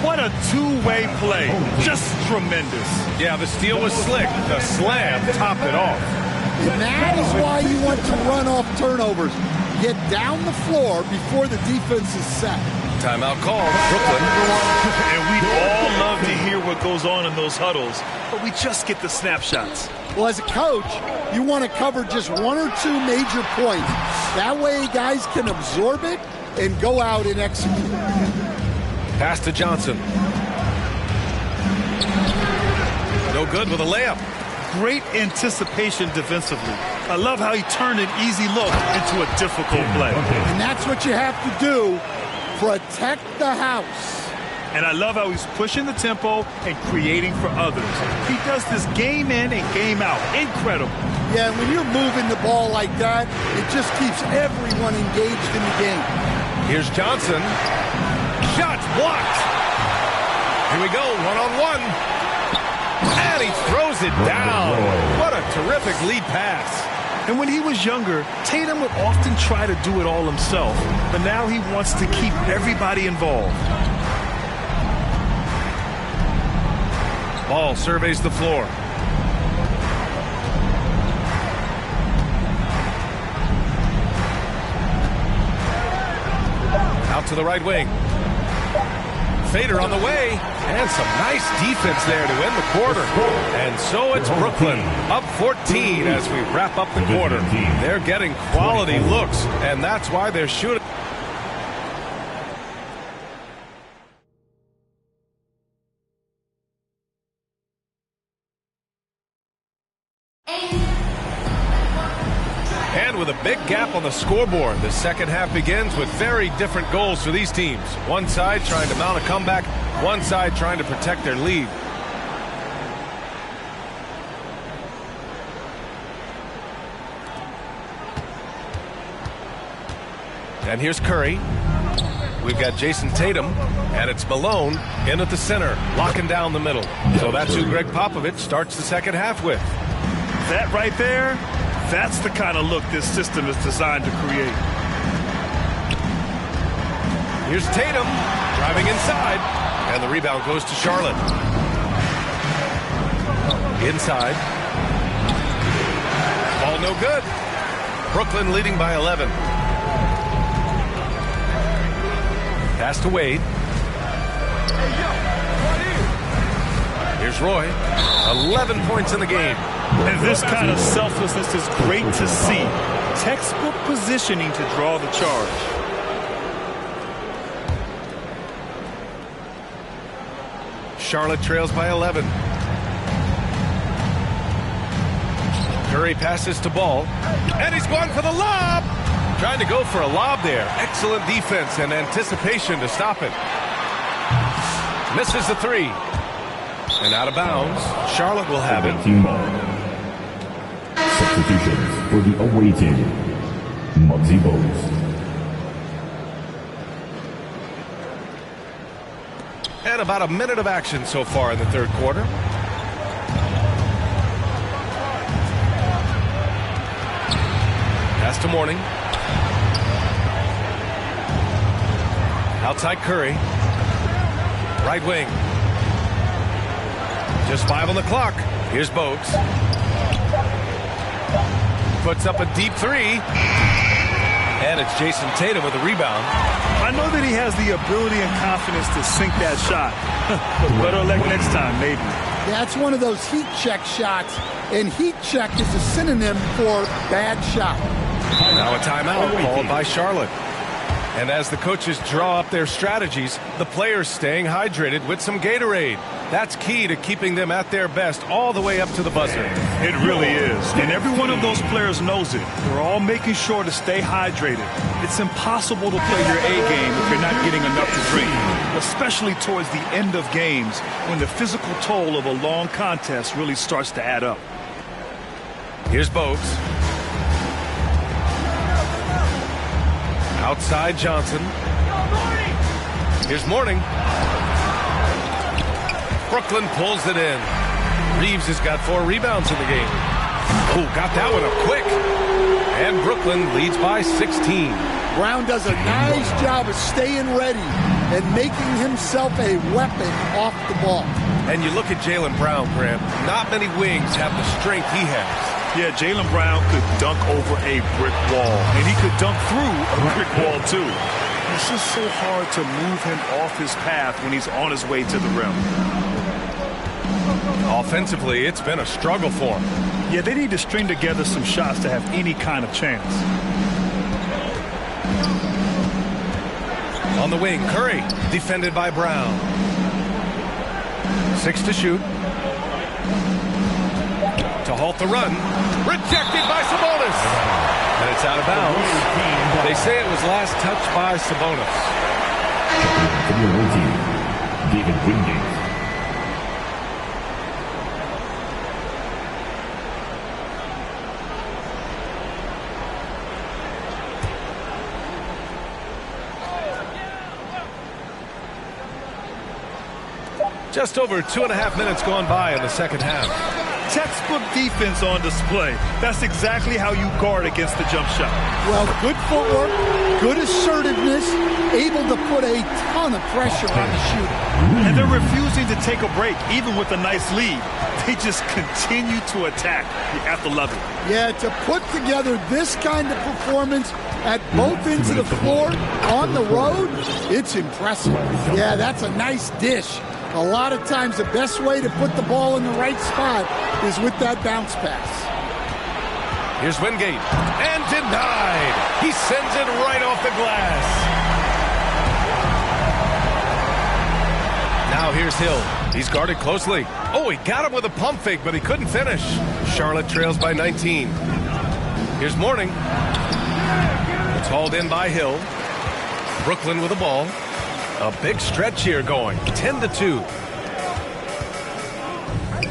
What a two-way play. Just tremendous. Yeah, the steal was slick. The slam topped it off. And that is why you want to run off turnovers. Get down the floor before the defense is set. Timeout called. Brooklyn. And we'd all love to hear what goes on in those huddles, but we just get the snapshots. Well, as a coach, you want to cover just 1 or 2 major points. That way guys can absorb it and go out and execute. Pass to Johnson. No good with a layup. Great anticipation defensively. I love how he turned an easy look into a difficult play. And that's what you have to do. Protect the house. And I love how he's pushing the tempo and creating for others. He does this game in and game out. Incredible. Yeah, and when you're moving the ball like that, it just keeps everyone engaged in the game. Here's Johnson. Shots blocked. Here we go, one-on-one. And he throws it down. What a terrific lead pass. And when he was younger, Tatum would often try to do it all himself. But now he wants to keep everybody involved. Ball surveys the floor. Out to the right wing. fader on the way. And some nice defense there to end the quarter. And so it's Brooklyn up 14 as we wrap up the quarter. They're getting quality looks, and that's why they're shooting. And with a big gap on the scoreboard, the second half begins with very different goals for these teams. One side trying to mount a comeback, one side trying to protect their lead. And here's Curry. We've got Jason Tatum, and it's Malone in at the center, locking down the middle. So that's who Greg Popovich starts the second half with. That right there, that's the kind of look this system is designed to create. Here's Tatum driving inside, and the rebound goes to Charlotte. Inside. Ball no good. Brooklyn leading by 11. Pass to Wade. Here's Roy. 11 points in the game. And this kind of selflessness is great to see. Textbook positioning to draw the charge. Charlotte trails by 11. Curry passes to Ball. And he's going for the lob. Trying to go for a lob there. Excellent defense and anticipation to stop it. Misses the three. And out of bounds. Charlotte will have it. Substitutions for the away team. Muggsy Bogues. And about a minute of action so far in the third quarter. Pass to Mourning. Outside Curry. Right wing. Just 5 on the clock. Here's Bogues. Puts up a deep three. And it's Jason Tatum with a rebound. I know that he has the ability and confidence to sink that shot. But better luck next time, maybe. That's one of those heat check shots. And heat check is a synonym for bad shot. Now a timeout called by Charlotte. And as the coaches draw up their strategies, the players staying hydrated with some Gatorade. That's key to keeping them at their best all the way up to the buzzer. It really is. And every one of those players knows it. We're all making sure to stay hydrated. It's impossible to play your A game if you're not getting enough to drink, especially towards the end of games when the physical toll of a long contest really starts to add up. Here's Bogues. Outside Johnson. Here's Mourning. Brooklyn pulls it in. Reeves has got 4 rebounds in the game. Oh, got that one up quick. And Brooklyn leads by 16. Brown does a nice job of staying ready and making himself a weapon off the ball. And you look at Jaylen Brown, Grant. Not many wings have the strength he has. Yeah, Jaylen Brown could dunk over a brick wall, and he could dunk through a brick wall, too. It's just so hard to move him off his path when he's on his way to the rim. Offensively, it's been a struggle for him. Yeah, they need to string together some shots to have any kind of chance. On the wing, Curry, defended by Brown. 6 to shoot. To halt the run. Rejected by Sabonis. And it's out of bounds. They say it was last touched by Sabonis. For the away team, David Wingate. Just over 2.5 minutes gone by in the second half. Textbook defense on display. That's exactly how you guard against the jump shot. Well, good footwork, good assertiveness, able to put a ton of pressure on the shooter. And they're refusing to take a break, even with a nice lead. They just continue to attack. You have to love it. Yeah, to put together this kind of performance at both ends of the floor on the road, it's impressive. Yeah, that's a nice dish. A lot of times the best way to put the ball in the right spot is with that bounce pass. Here's Wingate. And denied. He sends it right off the glass. Now here's Hill. He's guarded closely. Oh, he got him with a pump fake, but he couldn't finish. Charlotte trails by 19. Here's Mourning. It's hauled in by Hill. Brooklyn with the ball. A big stretch here going. 10-2.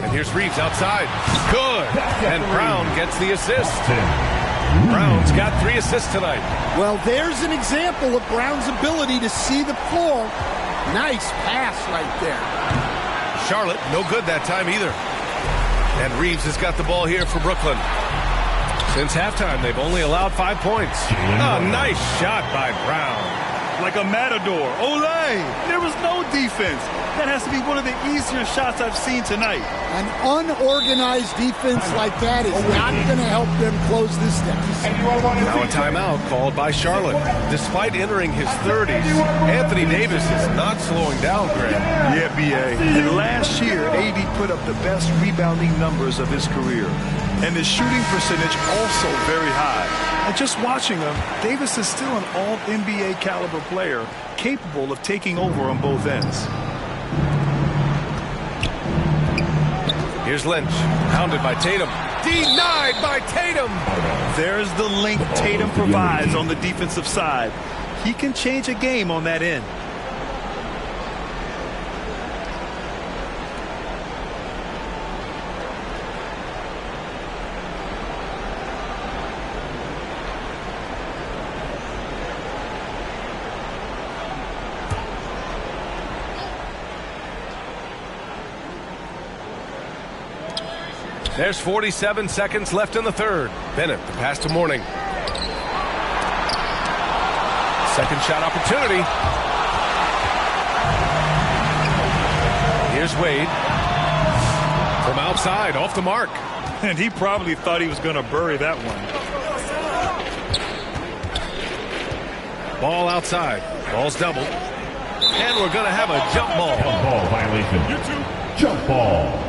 And here's Reeves outside. Good. And Brown gets the assist. Brown's got 3 assists tonight. Well, there's an example of Brown's ability to see the floor. Nice pass right there. Charlotte, no good that time either. And Reeves has got the ball here for Brooklyn. Since halftime, they've only allowed 5 points. A nice shot by Brown. Like a matador. Olay! There was no defense. That has to be one of the easier shots I've seen tonight. An unorganized defense like that is not going to help them close this deficit. Now a timeout called by Charlotte. Despite entering his 30s, Anthony Davis is not slowing down, Greg. Yeah, B.A. And last year, AD put up the best rebounding numbers of his career. And his shooting percentage also very high. And just watching him, Davis is still an all-NBA caliber player, capable of taking over on both ends. Here's Lynch, hounded by Tatum. Denied by Tatum! There's the link Tatum provides on the defensive side. He can change a game on that end. There's 47 seconds left in the third. Bennett, the pass to Mourning. Second shot opportunity. Here's Wade. From outside, off the mark. And he probably thought he was going to bury that one. Ball outside. Ball's doubled. And we're going to have a jump ball. Jump ball violation. Jump ball.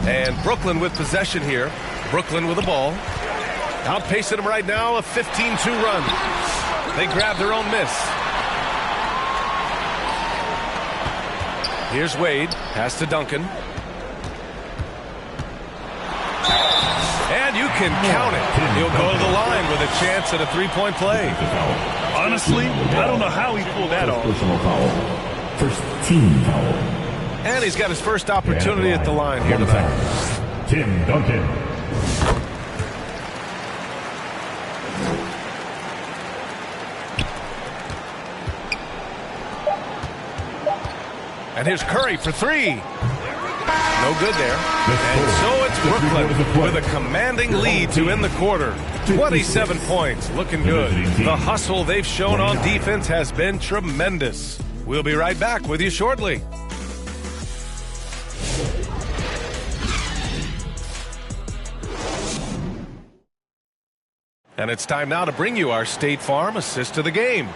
And Brooklyn with possession here. Brooklyn with the ball. Outpacing them right now, a 15-2 run. They grab their own miss. Here's Wade. Pass to Duncan. And you can count it. He'll go to the line with a chance at a three-point play. Honestly, I don't know how he pulled that off. Personal foul. First team foul. And he's got his first opportunity at the line here tonight. Tim Duncan. And here's Curry for 3. No good there. And so it's Brooklyn with a commanding lead to end the quarter. 27 points, looking good. The hustle they've shown on defense has been tremendous. We'll be right back with you shortly. And it's time now to bring you our State Farm assist of the game.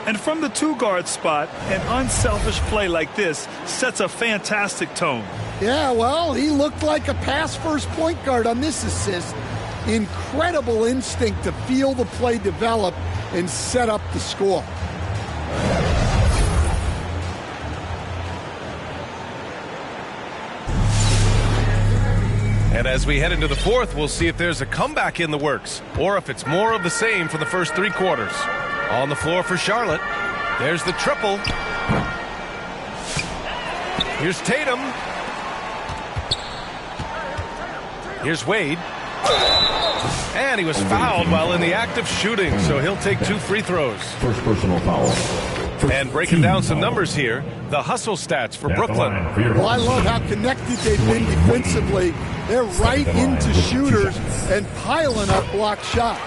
And from the two-guard spot, an unselfish play like this sets a fantastic tone. Yeah, well, he looked like a pass-first point guard on this assist. Incredible instinct to feel the play develop and set up the score. And as we head into the fourth, we'll see if there's a comeback in the works or if it's more of the same for the first 3 quarters. On the floor for Charlotte. There's the triple. Here's Tatum. Here's Wade. And he was fouled while in the act of shooting, so he'll take 2 free throws. First personal foul. And breaking down some numbers here, the hustle stats for Brooklyn. Well, I love how connected they've been defensively. They're right into shooters and piling up blocked shots.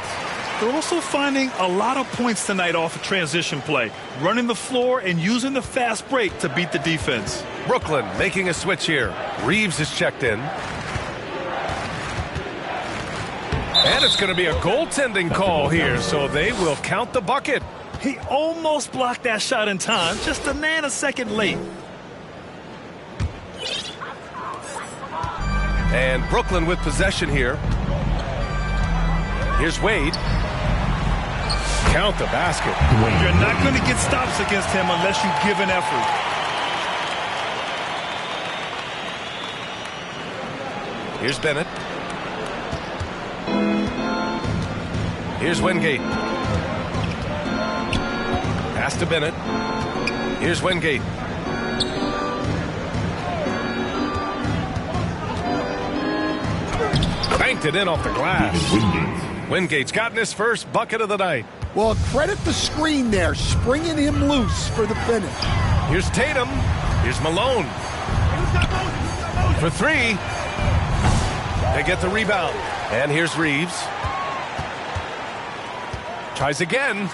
They're also finding a lot of points tonight off of transition play, running the floor and using the fast break to beat the defense. Brooklyn making a switch here. Reeves is checked in. And it's going to be a goaltending call here, so they will count the bucket. He almost blocked that shot in time, just a nanosecond late. And Brooklyn with possession here. Here's Wade. Count the basket. You're not going to get stops against him unless you give an effort. Here's Bennett. Here's Wingate. Pass to Bennett. Here's Wingate. Banked it in off the glass. Wingate's gotten his first bucket of the night. Well, credit the screen there, springing him loose for the finish. Here's Tatum. Here's Malone. For 3. They get the rebound. And here's Reeves. Tries again.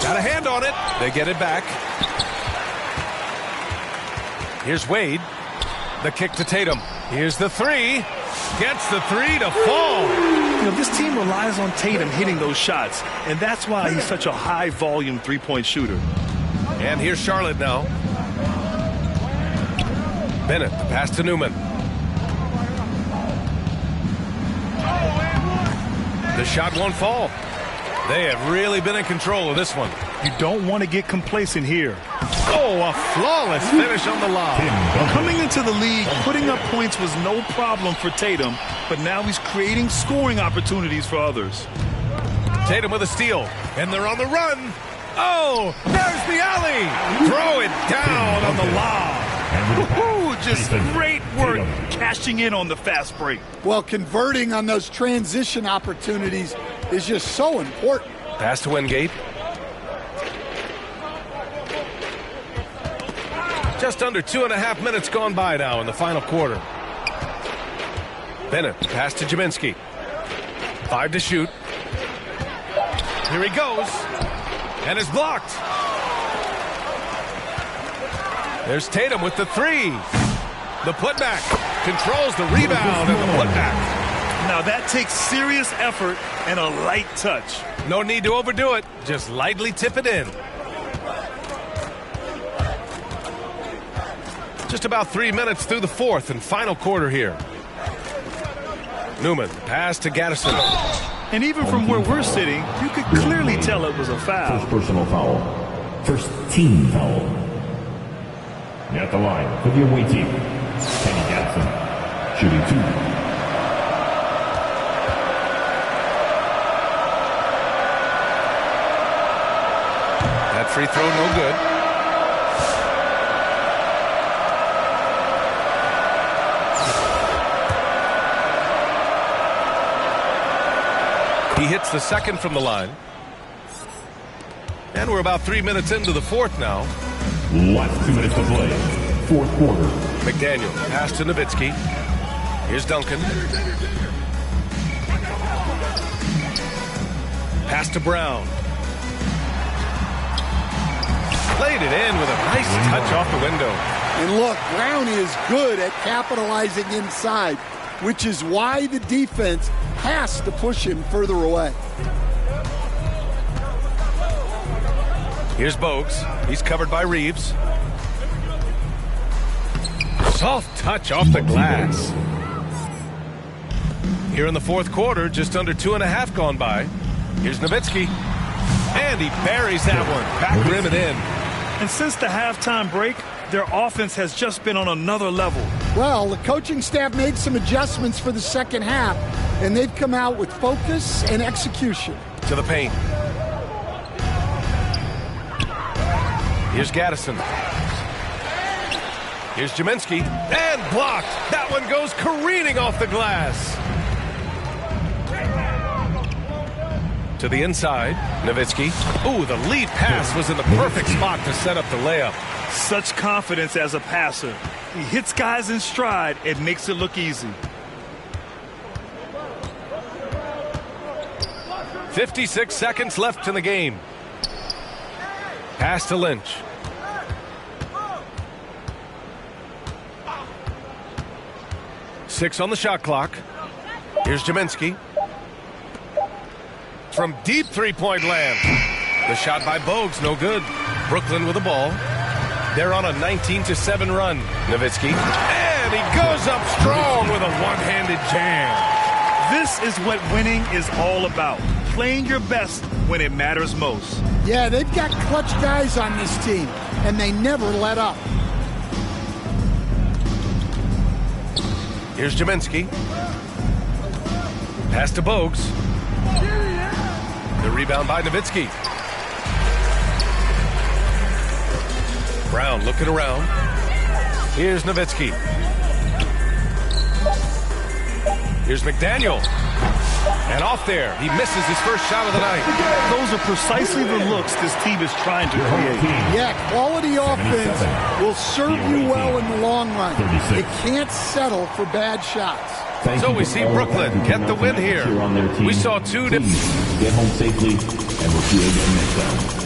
Got a hand on it. They get it back. Here's Wade. The kick to Tatum. Here's the 3. Gets the 3 to fall. You know, this team relies on Tatum hitting those shots, and that's why he's such a high-volume three-point shooter. And here's Charlotte now. Bennett, the pass to Newman. The shot won't fall. They have really been in control of this one. You don't want to get complacent here. Oh, a flawless finish on the lob. Coming into the league, putting up points was no problem for Tatum, but now he's creating scoring opportunities for others. Tatum with a steal, and they're on the run. Oh, there's the alley. Throw it down on the lob. Woo-hoo, just great work cashing in on the fast break. Well, converting on those transition opportunities is just so important. Pass to Wingate. Just under 2.5 minutes gone by now in the final quarter. Bennett, pass to Jaminski. 5 to shoot. Here he goes. And is blocked. There's Tatum with the 3. The putback. Controls the rebound and the putback. Now that takes serious effort and a light touch. No need to overdo it. Just lightly tip it in. Just about 3 minutes through the fourth and final quarter here. Newman, pass to Gaddison. And even from where we're sitting, you could clearly tell it was a foul. First personal foul. First team foul. At the line for the away team, Kenny Gaddison, shooting 2. That free throw no good. He hits the second from the line. And we're about 3 minutes into the fourth now. Last 2 minutes to play. Fourth quarter. McDaniel, pass to Nowitzki. Here's Duncan. Pass to Brown. Played it in with a nice touch off the window. And look, Brown is good at capitalizing inside, which is why the defense has to push him further away. Here's Bogues. He's covered by Reeves. Soft touch off the glass. Here in the fourth quarter, just under 2.5 gone by. Here's Nowitzki. And he buries that one. Back rim it in. And since the halftime break, their offense has just been on another level. Well, the coaching staff made some adjustments for the second half, and they've come out with focus and execution. To the paint. Here's Gaddison. Here's Jaminski. And blocked. That one goes careening off the glass. To the inside, Nowitzki. Ooh, the lead pass was in the perfect spot to set up the layup. Such confidence as a passer. He hits guys in stride and makes it look easy. 56 seconds left in the game. Pass to Lynch. Six on the shot clock. Here's Jaminski. From deep three-point land. The shot by Bogues, no good. Brooklyn with the ball. They're on a 19-7 run. Nowitzki. And he goes up strong with a one-handed jam. This is what winning is all about. Playing your best when it matters most. Yeah, they've got clutch guys on this team, and they never let up. Here's Jaminski. Pass to Bogues. The rebound by Nowitzki. Brown looking around. Here's Nowitzki. Here's McDaniel. And off there, he misses his first shot of the night. Those are precisely the looks this team is trying to create. Yeah, quality offense will serve you well in the long run. It can't settle for bad shots. So we see Brooklyn get the win here. We saw two. Get home safely, and we'll see you again next time.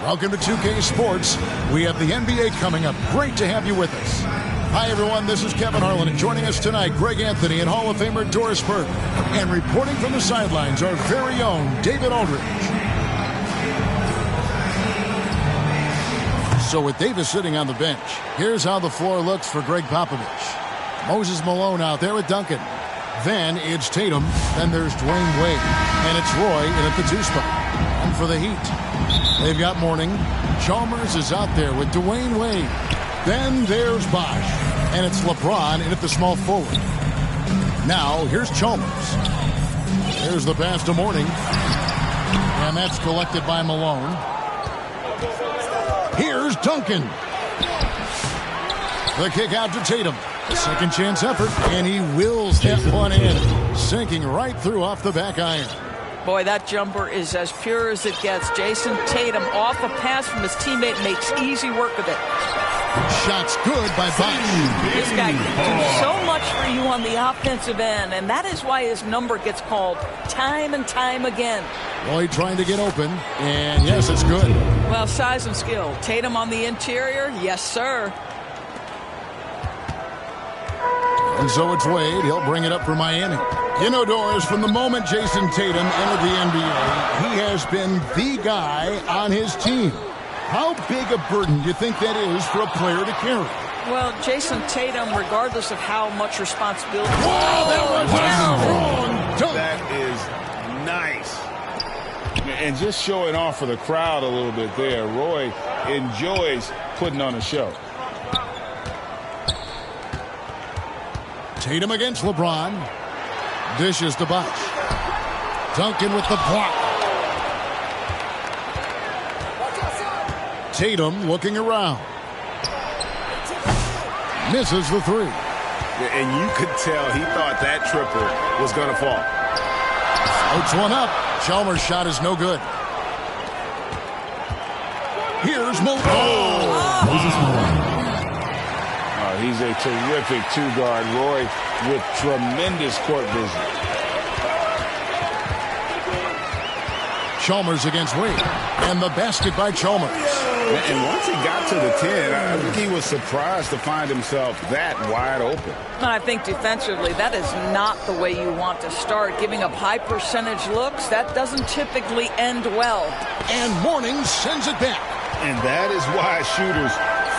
Welcome to 2K Sports. We have the NBA coming up. Great to have you with us. Hi, everyone. This is Kevin Harlan. And joining us tonight, Greg Anthony and Hall of Famer Doris Burke. And reporting from the sidelines, our very own David Aldridge. So with Davis sitting on the bench, here's how the floor looks for Greg Popovich. Moses Malone out there with Duncan. Then it's Tatum. Then there's Dwayne Wade. And it's Roy in at the 2 spot. And for the Heat, they've got Mourning. Chalmers is out there with Dwayne Wade. Then there's Bosh. And it's LeBron in at the small forward. Now, here's Chalmers. There's the pass to Mourning. And that's collected by Malone. Here's Duncan. The kick out to Tatum. Second chance effort. And he wills that one in. Sinking right through off the back iron. Boy, that jumper is as pure as it gets. Jason Tatum off a pass from his teammate makes easy work of it. Shot's good by Bosch. This guy can do so much for you on the offensive end, and that is why his number gets called time and time again. Lloyd trying to get open, and yes, it's good. Well, size and skill. Tatum on the interior, yes, sir. And so it's Wade. He'll bring it up for Miami. You know, Doris, from the moment Jason Tatum entered the NBA, he has been the guy on his team. How big a burden do you think that is for a player to carry? Well, Jason Tatum, regardless of how much responsibility... Wow, that was a strong dunk. That is nice. And just showing off for the crowd a little bit there. Roy enjoys putting on a show. Tatum against LeBron. Dishes to Bosch. Duncan with the block. Tatum looking around. Misses the three. And you could tell he thought that triple was going to fall. Floats one up. Chalmers' shot is no good. Here's Malone. He's a terrific two-guard. Roy with tremendous court vision. Chalmers against Wade. And the basket by Chalmers. And once he got to the 10, I think he was surprised to find himself that wide open. I think defensively, that is not the way you want to start. Giving up high percentage looks, that doesn't typically end well. And Mourning sends it back. And that is why shooters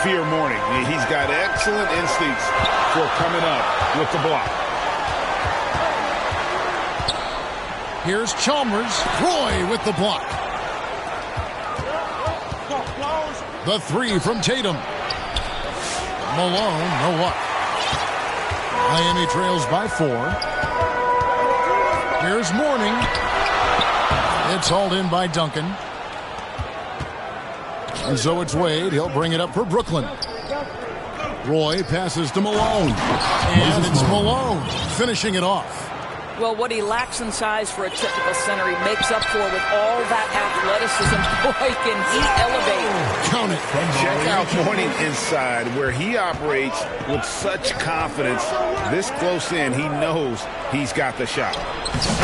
fear Mourning. He's got excellent instincts for coming up with the block. Here's Chalmers. Roy with the block. The three from Tatum. Malone, no luck. Miami trails by 4. Here's Mourning. It's hauled in by Duncan. And so it's Wade. He'll bring it up for Brooklyn. Roy passes to Malone. And it's Malone finishing it off. Well, what he lacks in size for a typical center, he makes up for with all that athleticism. Boy, can he elevate. Count it. Check out Mourning inside, where he operates with such confidence. This close in, he knows he's got the shot.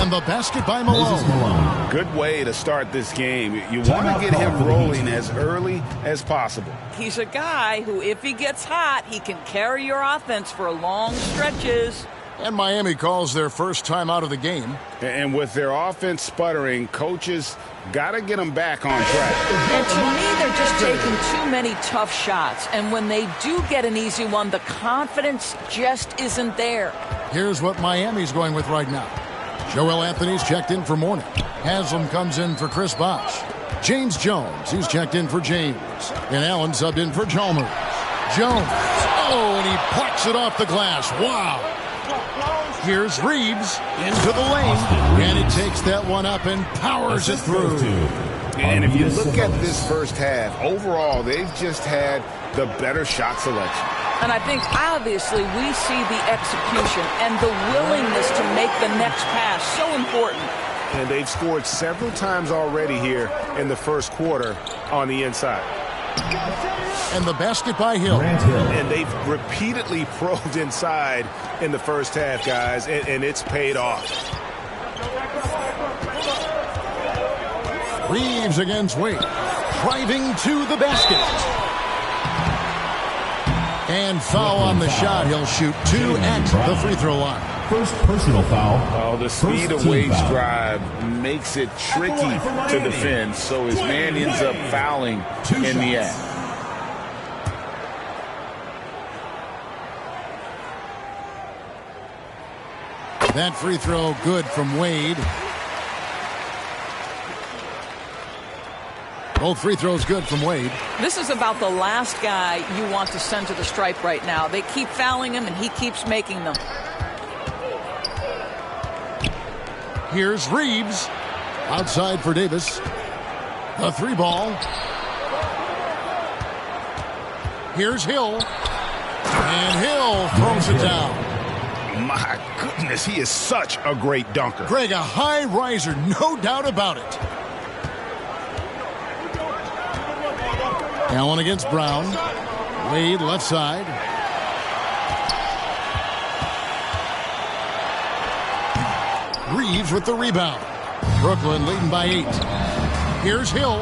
And the basket by Malone. Good way to start this game. You want to get him rolling as early as possible. He's a guy who, if he gets hot, he can carry your offense for long stretches. And Miami calls their first time out of the game. And with their offense sputtering, coaches got to get them back on track. And to me, they're just taking too many tough shots. And when they do get an easy one, the confidence just isn't there. Here's what Miami's going with right now. Joel Anthony's checked in for Mourning. Haslam comes in for Chris Bosh. James Jones, he's checked in for James. And Allen subbed in for Chalmers. Jones. Oh, and he plucks it off the glass. Wow. Here's Reeves into the lane, and he takes that one up and powers it through. And if you look at this first half, overall, they've just had the better shot selection. And I think, obviously, we see the execution and the willingness to make the next pass so important. And they've scored several times already here in the first quarter on the inside. And the basket by Hill. And they've repeatedly probed inside in the first half, guys, and it's paid off. Reeves against Wade. Driving to the basket. And foul on the shot. He'll shoot 2 at the free throw line. First personal foul. Oh, the speed of Wade's drive makes it tricky to defend, so his man ends up fouling in the act. That free throw good from Wade. Both free throws good from Wade. This is about the last guy you want to send to the stripe right now. They keep fouling him, and he keeps making them. Here's Reeves. Outside for Davis. The 3 ball. Here's Hill. And Hill throws it down. My goodness, he is such a great dunker. Greg, a high riser, no doubt about it. Allen against Brown. Wade left side. Reeves with the rebound. Brooklyn leading by 8. Here's Hill.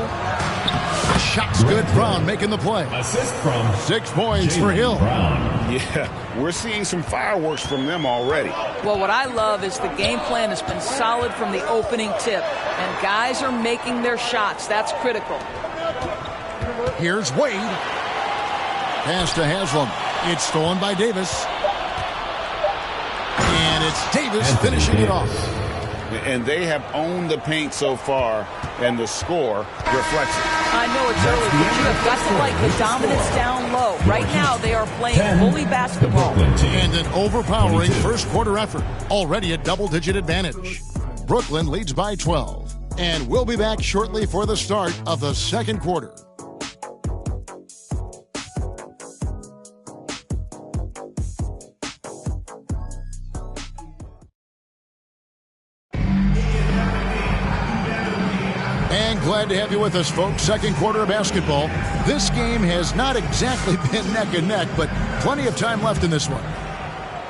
Shot's good. Brown making the play. Assist from 6 points for Hill. Brown. Yeah, we're seeing some fireworks from them already. Well, what I love is the game plan has been solid from the opening tip, and guys are making their shots. That's critical. Here's Wade. Pass to Haslam. It's stolen by Davis. And it's Davis finishing it off. And they have owned the paint so far, and the score reflects it. I know it's early, but you have got to like the dominance down low. Right now, they are playing bully basketball. And an overpowering first quarter effort. Already a double-digit advantage. Brooklyn leads by 12. And we'll be back shortly for the start of the second quarter. Glad to have you with us, folks. Second quarter of basketball. This game has not exactly been neck and neck, but plenty of time left in this one.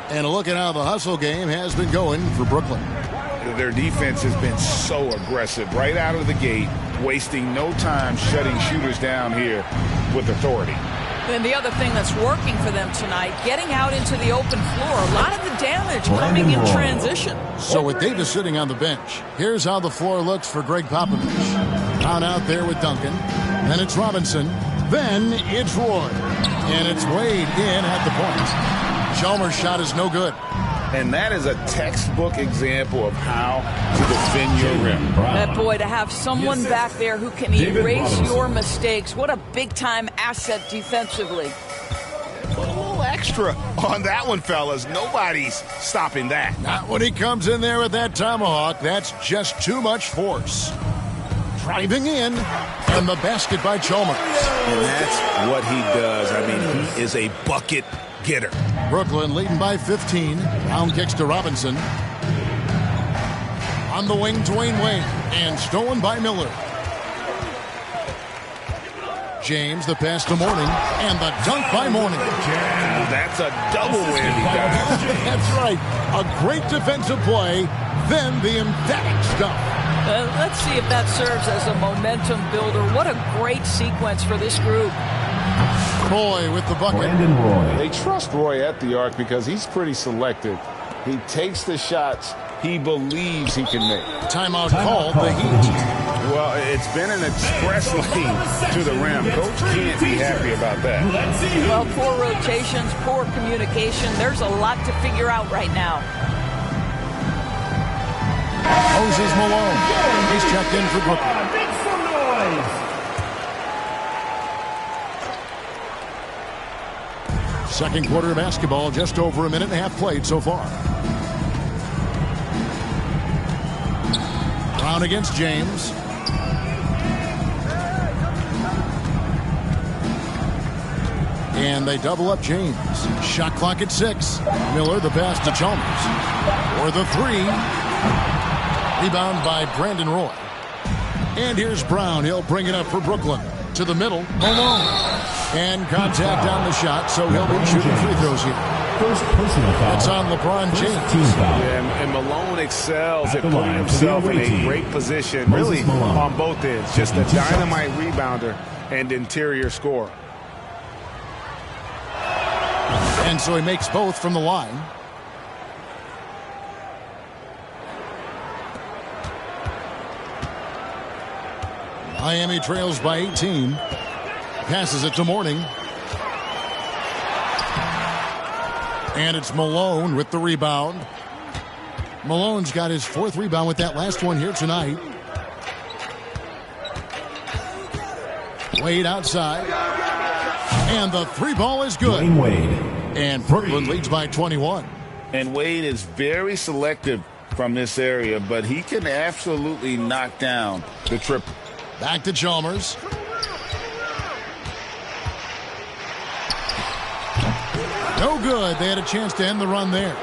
And a look at how the hustle game has been going for Brooklyn. Their defense has been so aggressive right out of the gate, wasting no time shutting shooters down here with authority. And the other thing that's working for them tonight, getting out into the open floor. A lot of the damage coming in transition. So with Davis sitting on the bench, here's how the floor looks for Greg Popovich. Down out there with Duncan. Then it's Robinson. Then it's Roy. And it's Wade in at the point. Chalmers' shot is no good. And that is a textbook example of how to defend your rim. That boy, to have someone back there who can erase your mistakes. What a big-time asset defensively. Put a little extra on that one, fellas. Nobody's stopping that. Not when he comes in there with that tomahawk. That's just too much force. Driving in, and the basket by Chalmers. And that's what he does. I mean, he is a bucket getter. Brooklyn leading by 15. Brown kicks to Robinson. On the wing, Dwayne Wade. And stolen by Miller. James, the pass to Mourning. And the dunk by Mourning. That's a double whammy, guys. That's right. A great defensive play. Then the emphatic stuff. Let's see if that serves as a momentum builder. What a great sequence for this group. Roy with the bucket. They trust Roy at the arc because he's pretty selective. He takes the shots he believes he can make. Timeout called the Heat. Well, it's been an express lane to the rim. Coach can't be happy about that. Well, poor rotations, poor communication. There's a lot to figure out right now. Moses Malone. He's checked in for Brooklyn. Make some noise. Second quarter of basketball, just over a minute and a half played so far. Brown against James. And they double up James. Shot clock at 6. Miller, the pass to Chalmers. For the 3. Rebound by Brandon Roy. And here's Brown. He'll bring it up for Brooklyn. To the middle. Malone. And contact on the shot, so he'll be shooting free throws here. First personal foul. It's on LeBron James. Team foul. And Malone excels at putting himself in a great position, really on both ends. Just a dynamite rebounder and interior scorer. And so he makes both from the line. Miami trails by 18. Passes it to Mourning. And it's Malone with the rebound. Malone's got his 4th rebound with that last one here tonight. Wade outside. And the 3 ball is good. And Brooklyn leads by 21. And Wade is very selective from this area, but he can absolutely knock down the triple. Back to Chalmers. No good. They had a chance to end the run there.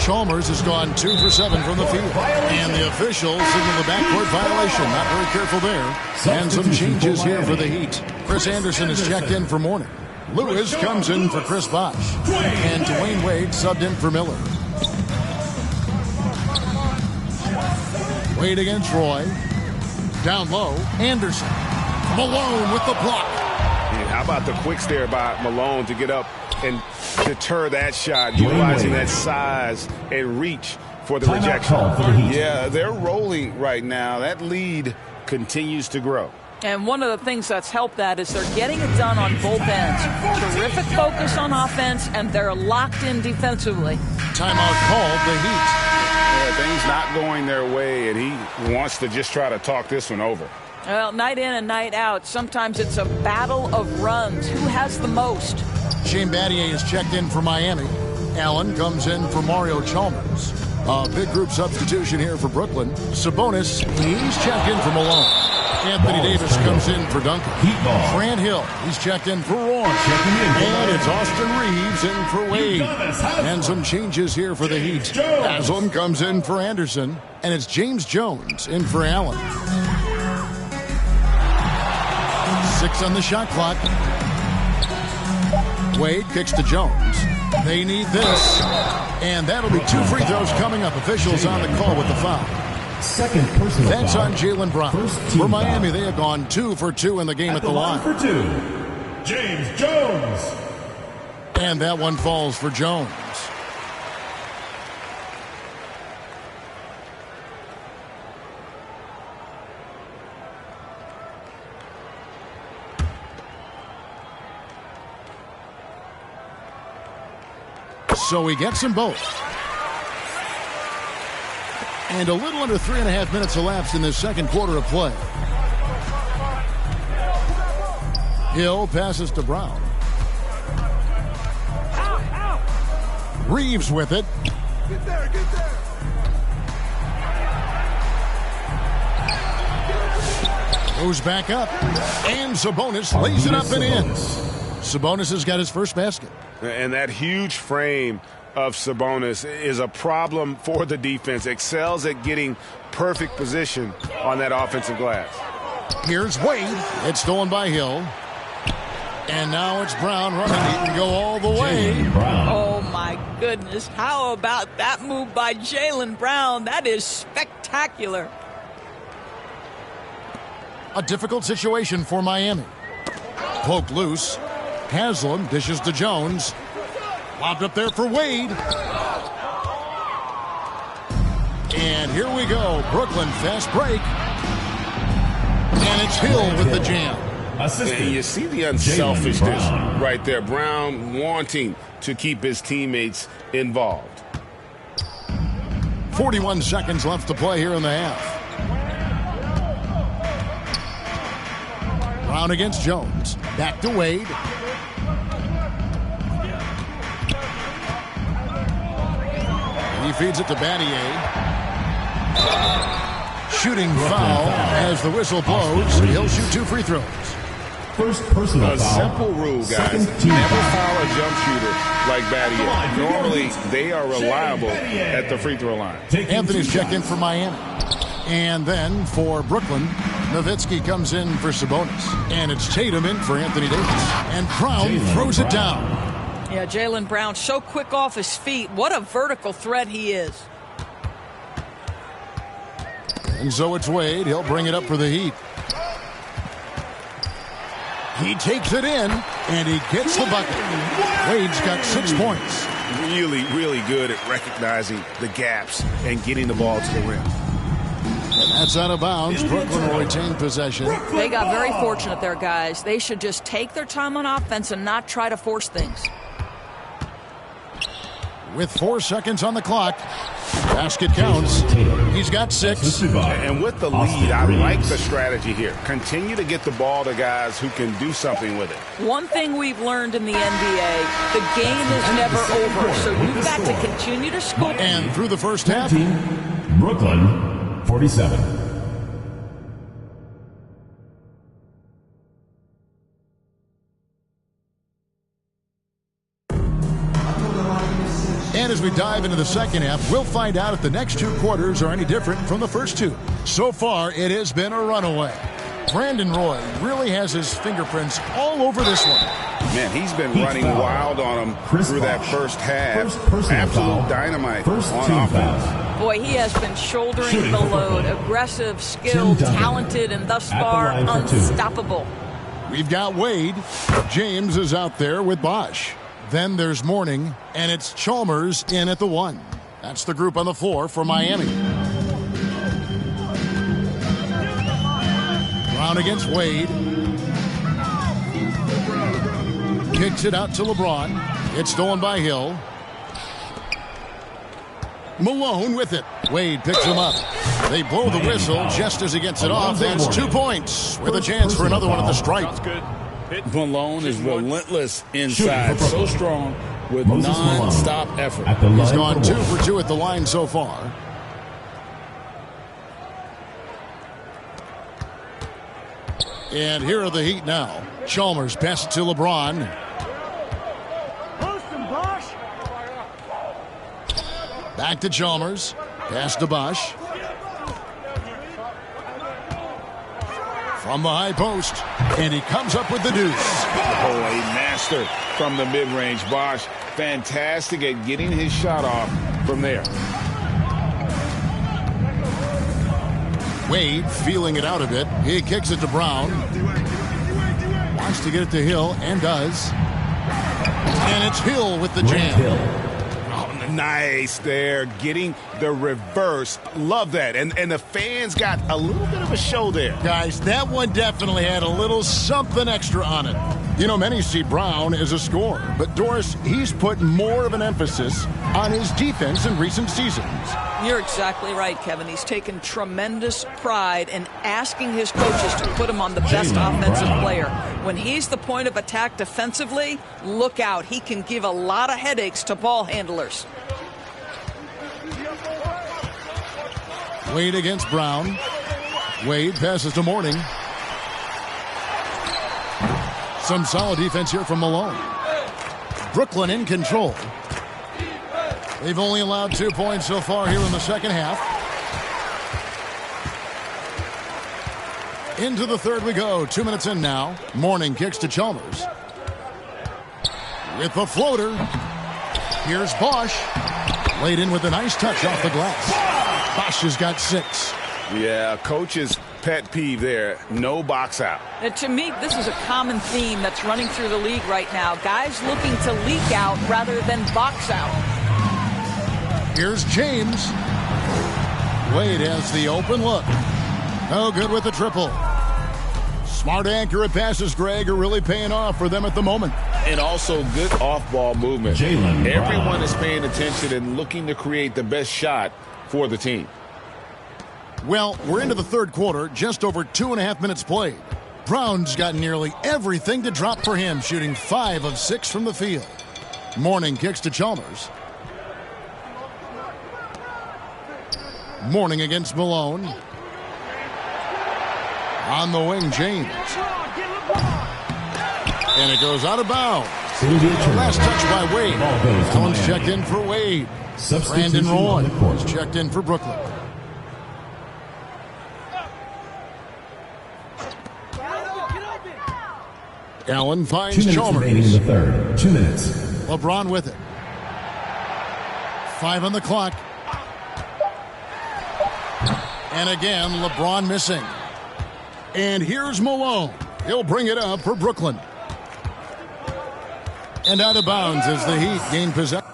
Chalmers has gone 2 for 7 from the field. And the officials signal the backcourt violation. Not very careful there. And some changes here for the Heat. Chris Anderson is checked in for Mourning. Lewis comes in for Chris Bosh. And Dwayne Wade subbed in for Miller. Wade against Roy. Down low, Anderson. Malone with the block. And how about the quick stare by Malone to get up and deter that shot, utilizing that size and reach for the rejection. Yeah, they're rolling right now. That lead continues to grow. And one of the things that's helped that is they're getting it done on both ends. Terrific focus on offense, and they're locked in defensively. Timeout called, the Heat. Yeah, things not going their way, and he wants to just try to talk this one over. Well, night in and night out, sometimes it's a battle of runs. Who has the most? Shane Battier is checked in for Miami. Allen comes in for Mario Chalmers. A big group substitution here for Brooklyn. Sabonis, he's checked in for Malone. Anthony Davis comes in for Duncan. Grant Hill, he's checked in for Roy. And it's Austin Reeves in for Wade. And some changes here for the Heat. Haslam comes in for Anderson. And it's James Jones in for Allen. 6 on the shot clock. Wade kicks to Jones. They need this. And that'll be 2 free throws coming up. Officials on the call with the foul. Second personal That's foul. on Jaylen Brown. For Miami, they have gone 2 for 2 in the game at the line. For 2, James Jones. And that one falls for Jones. So he gets them both. And a little under 3.5 minutes elapsed in the second quarter of play. Hill passes to Brown. Reeves with it. Get there, get there. Goes back up. And Sabonis lays it up and in. Sabonis has got his first basket. And that huge frame of Sabonis is a problem for the defense. Excels at getting perfect position on that offensive glass. Here's Wade. It's stolen by Hill. And now it's Brown running. He can go all the way. Oh, my goodness. How about that move by Jaylen Brown? That is spectacular. A difficult situation for Miami. Poked loose. Haslam dishes to Jones. Lobbed up there for Wade. And here we go. Brooklyn fast break. And it's Hill with the jam. And you see the unselfishness right there. Brown wanting to keep his teammates involved. 41 seconds left to play here in the half. Brown against Jones. Back to Wade. He feeds it to Battier. Shooting foul as the whistle blows. He'll shoot 2 free throws. First personal A foul. simple rule, guys. Never foul a jump shooter like Battier. Normally, they are reliable at the free throw line. Anthony's checked in for Miami. And then for Brooklyn, Nowitzki comes in for Sabonis. And it's Tatum in for Anthony Davis. And Brown throws it down. Yeah, Jaylen Brown so quick off his feet. What a vertical threat he is. And so it's Wade. He'll bring it up for the Heat. He takes it in, and he gets the bucket. Wade's got 6 points. Really, really good at recognizing the gaps and getting the ball to the rim. And that's out of bounds. Brooklyn will retain possession. They got very fortunate there, guys. They should just take their time on offense and not try to force things. With 4 seconds on the clock, basket counts. He's got 6. And with the lead, I like the strategy here. Continue to get the ball to guys who can do something with it. One thing we've learned in the NBA, the game is never over, so you've got to continue to score. And through the first half, Brooklyn, 47. and as As we dive into the second half, we'll find out if the next two quarters are any different from the first two. So far, it has been a runaway. Brandon Roy really has his fingerprints all over this one. Man, he's been running wild on him through that first half. Absolute dynamite on offense. Boy, he has been shouldering the load. Aggressive, skilled, talented, and thus far unstoppable. We've got Wade. James is out there with Bosch. Then there's Mourning, and it's Chalmers in at the 1. That's the group on the floor for Miami. Brown against Wade. Kicks it out to LeBron. It's stolen by Hill. Malone with it. Wade picks him up. They blow the whistle just as he gets it off. That's 2 points with a chance for another one at the stripe. That's good. Malone is relentless inside. So strong with non-stop effort. He's gone 2 for 2 at the line so far. And here are the Heat now. Chalmers passes to LeBron. Back to Chalmers. Pass to Bosch. From the high post. And he comes up with the deuce. Oh, a master from the mid-range. Bosch, fantastic at getting his shot off from there. Wade feeling it out a bit. He kicks it to Brown. Wants to get it to Hill, and does. And it's Hill with the jam. Nice there, getting the reverse. Love that. And the fans got a little bit of a show there. Guys, that one definitely had a little something extra on it. You know, many see Brown as a scorer, but Doris, he's put more of an emphasis on his defense in recent seasons. You're exactly right, Kevin. He's taken tremendous pride in asking his coaches to put him on the best offensive player. When he's the point of attack defensively, look out. He can give a lot of headaches to ball handlers. Wade against Brown. Wade passes to Mourning. Some solid defense here from Malone. Brooklyn in control. They've only allowed 2 points so far here in the second half. Into the third we go. 2 minutes in now. Mourning kicks to Chalmers. With the floater. Here's Bosch. Laid in with a nice touch off the glass. Bosch has got 6. Yeah, coach's pet peeve there. No box out. To me, this is a common theme that's running through the league right now. Guys looking to leak out rather than box out. Here's James. Wade has the open look. No good with the triple. Smart, accurate passes, Greg, are really paying off for them at the moment. And also good off-ball movement. Everyone is paying attention and looking to create the best shot for the team. Well, we're into the third quarter, just over 2.5 minutes played. Brown's got nearly everything to drop for him, shooting 5 of 6 from the field. Mourning kicks to Chalmers. Mourning against Malone. On the wing, James. And it goes out of bounds. Last touch by Wade. Allen's checked in for Wade. Brandon Roy is checked in for Brooklyn. Allen finds Chalmers. In the third. 2 minutes. LeBron with it. 5 on the clock. And again, LeBron missing. And here's Malone. He'll bring it up for Brooklyn. And out of bounds as the Heat gain possession.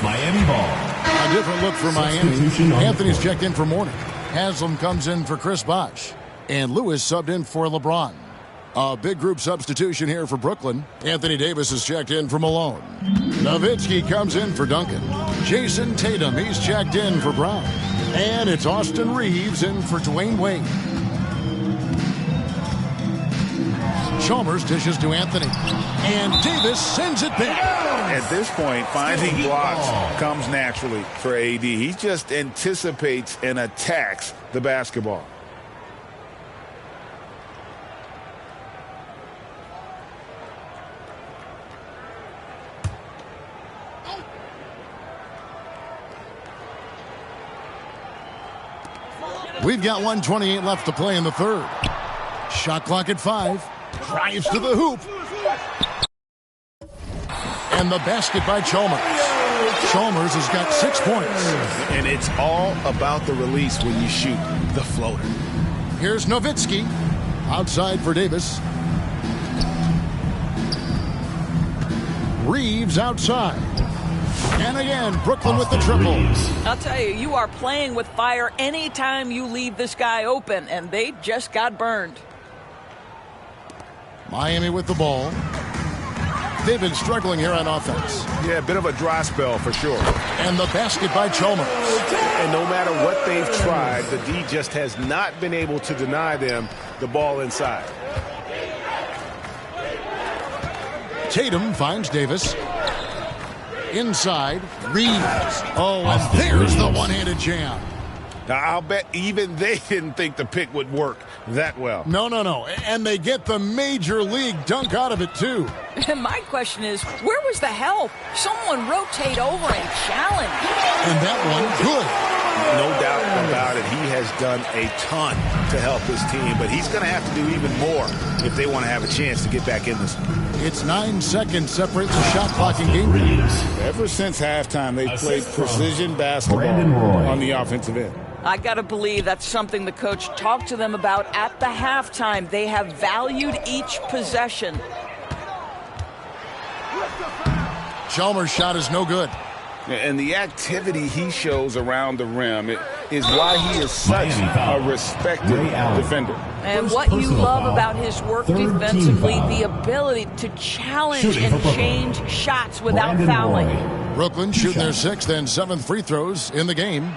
Miami ball. A different look for Miami. Anthony's checked in for Mourning. Haslam comes in for Chris Bosh. And Lewis subbed in for LeBron. A big group substitution here for Brooklyn. Anthony Davis is checked in for Malone. Nowitzki comes in for Duncan. Jason Tatum, he's checked in for Brown. And it's Austin Reeves in for Dwayne Wade. Chalmers dishes to Anthony. And Davis sends it back. At this point, finding blocks comes naturally for AD. He just anticipates and attacks the basketball. We've got 1:28 left to play in the third. Shot clock at 5. Drives to the hoop. And the basket by Chalmers. Chalmers has got 6 points. And it's all about the release when you shoot the floater. Here's Nowitzki. Outside for Davis. Reeves outside. And again, Brooklyn with the triple. I'll tell you, you are playing with fire anytime you leave this guy open, and they just got burned. Miami with the ball. They've been struggling here on offense. Yeah, a bit of a dry spell for sure. And the basket by Chalmers. And no matter what they've tried, the D just has not been able to deny them the ball inside. Tatum finds Davis. Inside, Reeves. Oh, and there's the one-handed jam. Now, I'll bet even they didn't think the pick would work that well. No. And they get the major league dunk out of it, too. And my question is, where was the help? Someone rotate over and challenge. And that one, good. No doubt about it. He has done a ton to help his team, but he's going to have to do even more if they want to have a chance to get back in this. It's 9 seconds separates the shot clock in game. Ever since halftime, they've played precision basketball on the offensive end. I got to believe that's something the coach talked to them about at the halftime. They have valued each possession. Chalmers' shot is no good. And the activity he shows around the rim is why he is such a respected defender. And what you love about his work defensively, the ability to challenge and change shots without fouling. Brooklyn shooting their 6th and 7th free throws in the game.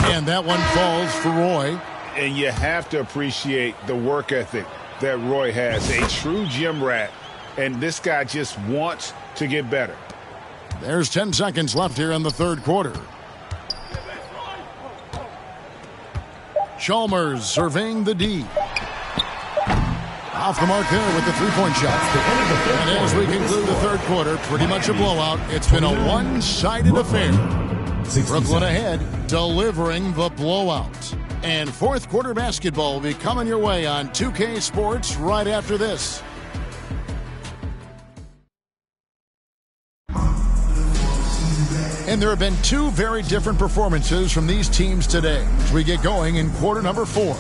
And that one falls for Roy. And you have to appreciate the work ethic that Roy has. A true gym rat. And this guy just wants to get better. There's 10 seconds left here in the third quarter. Chalmers surveying the D. Off the mark there with the three-point shot. And as we conclude the third quarter, pretty much a blowout. It's been a one-sided affair. Brooklyn ahead, delivering the blowout. And fourth quarter basketball will be coming your way on 2K Sports right after this. And there have been two very different performances from these teams today as we get going in quarter number 4.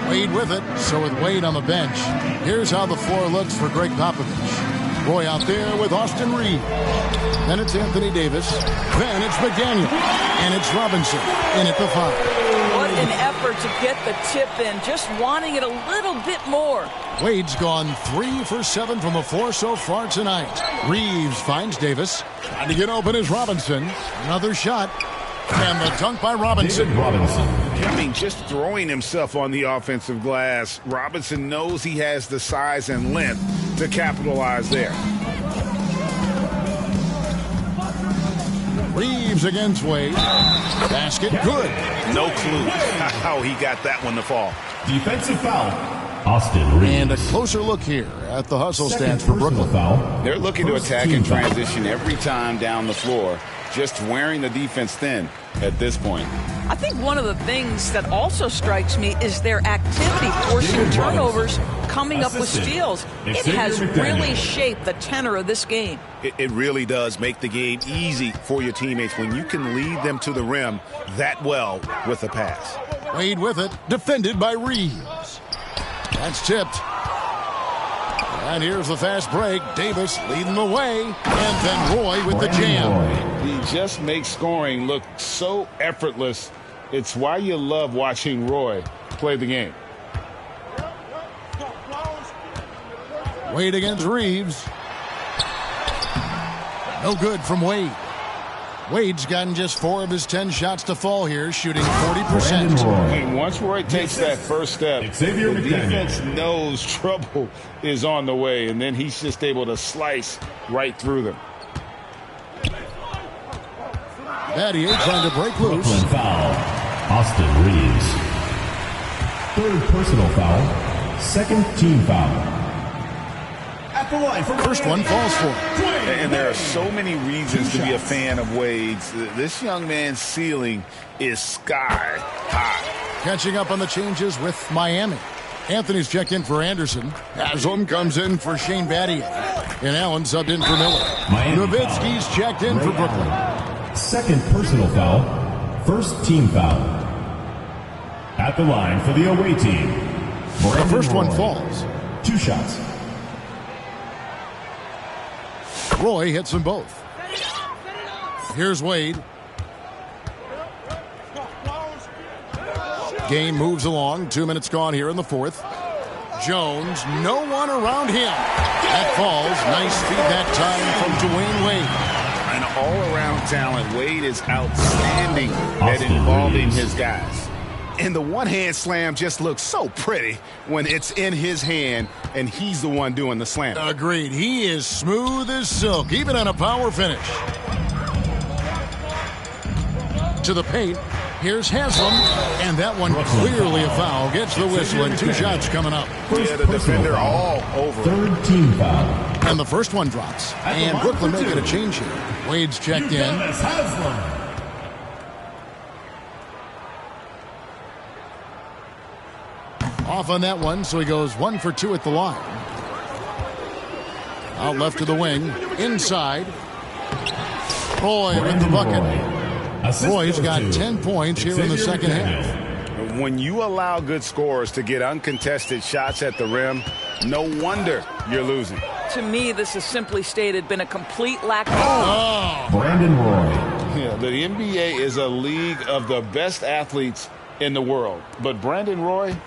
Wade with it, so with Wade on the bench, here's how the floor looks for Greg Popovich. Roy out there with Austin Reed. Then it's Anthony Davis. Then it's McDaniel. And it's Robinson in at the 5. What an effort to get the tip in, just wanting it a little bit more. Wade's gone 3 for 7 from the floor so far tonight. Reeves finds Davis. Trying to get open is Robinson. Another shot. And the dunk by Robinson. I mean, just throwing himself on the offensive glass. Robinson knows he has the size and length to capitalize there. Reeves against Wade. Basket good. No clue how he got that one to fall. Defensive foul. Austin Reeves. And a closer look here at the hustle stance for Brooklyn. Foul. They're looking to attack in transition every time down the floor, just wearing the defense thin at this point. I think one of the things that also strikes me is their activity forcing turnovers, coming up with steals. It has really shaped the tenor of this game. It really does make the game easy for your teammates when you can lead them to the rim that well with a pass. Wade with it, defended by Reeves. That's tipped. And here's the fast break. Davis leading the way. And then Roy with the jam. He just makes scoring look so effortless. It's why you love watching Roy play the game. Wade against Reeves. No good from Wade. Wade's gotten just 4 of his 10 shots to fall here, shooting 40%. And once Roy takes that first step, the defense knows trouble is on the way, and then he's just able to slice right through them. Battier trying to break loose. Brooklyn foul. Austin Reeves. Third personal foul. Second team foul. First one falls for him. And there are so many reasons to be a fan of Wade's. This young man's ceiling is sky high. Catching up on the changes with Miami. Anthony's checked in for Anderson. Haslam comes in for Shane Battier. And Allen subbed in for Miller. Nowitzki's checked in for Brooklyn. Second personal foul. First team foul. At the line for the away team. The first one falls. 2 shots. Roy hits them both. Here's Wade. Game moves along. 2 minutes gone here in the fourth. Jones, no one around him. That falls. Nice feed that time from Dwayne Wade. An all-around talent. Wade is outstanding at involving his guys. And the one-hand slam just looks so pretty when it's in his hand and he's the one doing the slam. Agreed. He is smooth as silk, even on a power finish. To the paint. Here's Haslam, and that one clearly a foul. Gets the whistle, and 2 shots coming up. Yeah, the defender all over. Third team foul. And the first one drops. And Brooklyn making a change here. Wade's checked in. Off on that one, so he goes 1 for 2 at the line. Out left to the wing. Inside. Roy with the bucket. Roy's got 10 points here in the second half. When you allow good scorers to get uncontested shots at the rim, no wonder you're losing. To me, this has simply stated been a complete lack of... Brandon Roy. Yeah, the NBA is a league of the best athletes in the world. But Brandon Roy,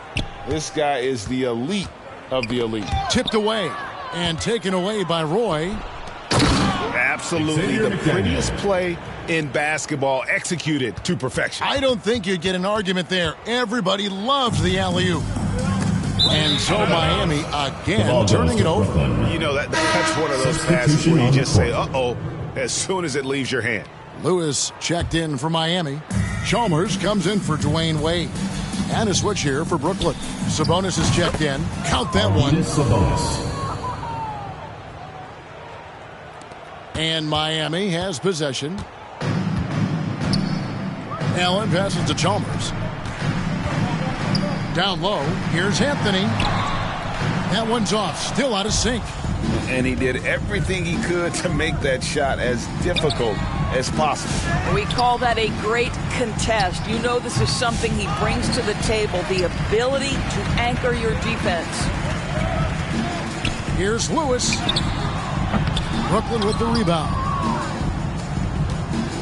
this guy is the elite of the elite. Tipped away and taken away by Roy. Absolutely the prettiest play in basketball, executed to perfection. I don't think you'd get an argument there. Everybody loves the alley-oop. And so Miami again turning it over. You know, that's one of those passes where you just say, uh-oh, as soon as it leaves your hand. Lewis checked in for Miami. Chalmers comes in for Dwayne Wade. And a switch here for Brooklyn. Sabonis is checked in. Count that one. And Miami has possession. Allen passes to Chalmers. Down low. Here's Anthony. That one's off. Still out of sync. And he did everything he could to make that shot as difficult as possible. We call that a great contest. You know this is something he brings to the table, the ability to anchor your defense. Here's Lewis. Brooklyn with the rebound.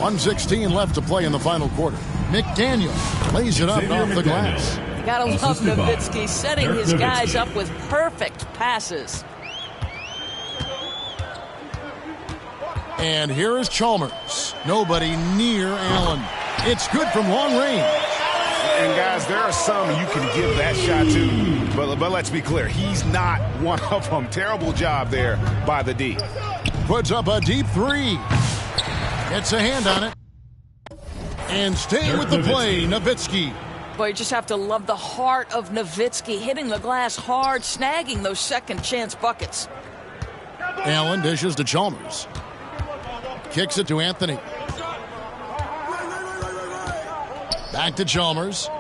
1:16 left to play in the final quarter. McDaniel lays it up off the glass. Gotta love Nowitzki setting his guys up with perfect passes. And here is Chalmers. Nobody near Allen. It's good from long range. And guys, there are some you can give that shot to, but let's be clear, he's not one of them. Terrible job there by the D. Puts up a deep 3. Gets a hand on it. And staying with the play, Nowitzki. Boy, you just have to love the heart of Nowitzki, hitting the glass hard, snagging those second chance buckets. Allen dishes to Chalmers. Kicks it to Anthony. Back to Chalmers.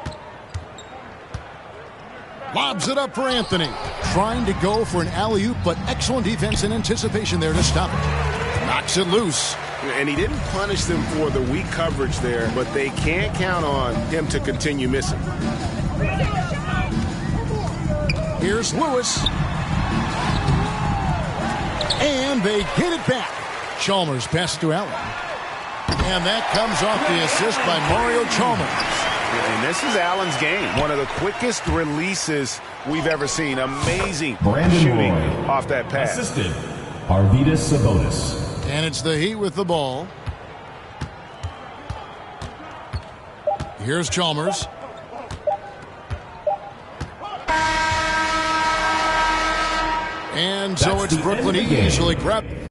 Lobs it up for Anthony. Trying to go for an alley-oop, but excellent defense and anticipation there to stop it. Knocks it loose. And he didn't punish them for the weak coverage there, but they can't count on him to continue missing. Here's Lewis. And they get it back. Chalmers passes to Allen. And that comes off the assist by Mario Chalmers. And this is Allen's game. One of the quickest releases we've ever seen. Amazing shooting off that pass. Assisted, Arvydas Sabonis. And it's the Heat with the ball. Here's Chalmers. And so it's Brooklyn easily grabbed.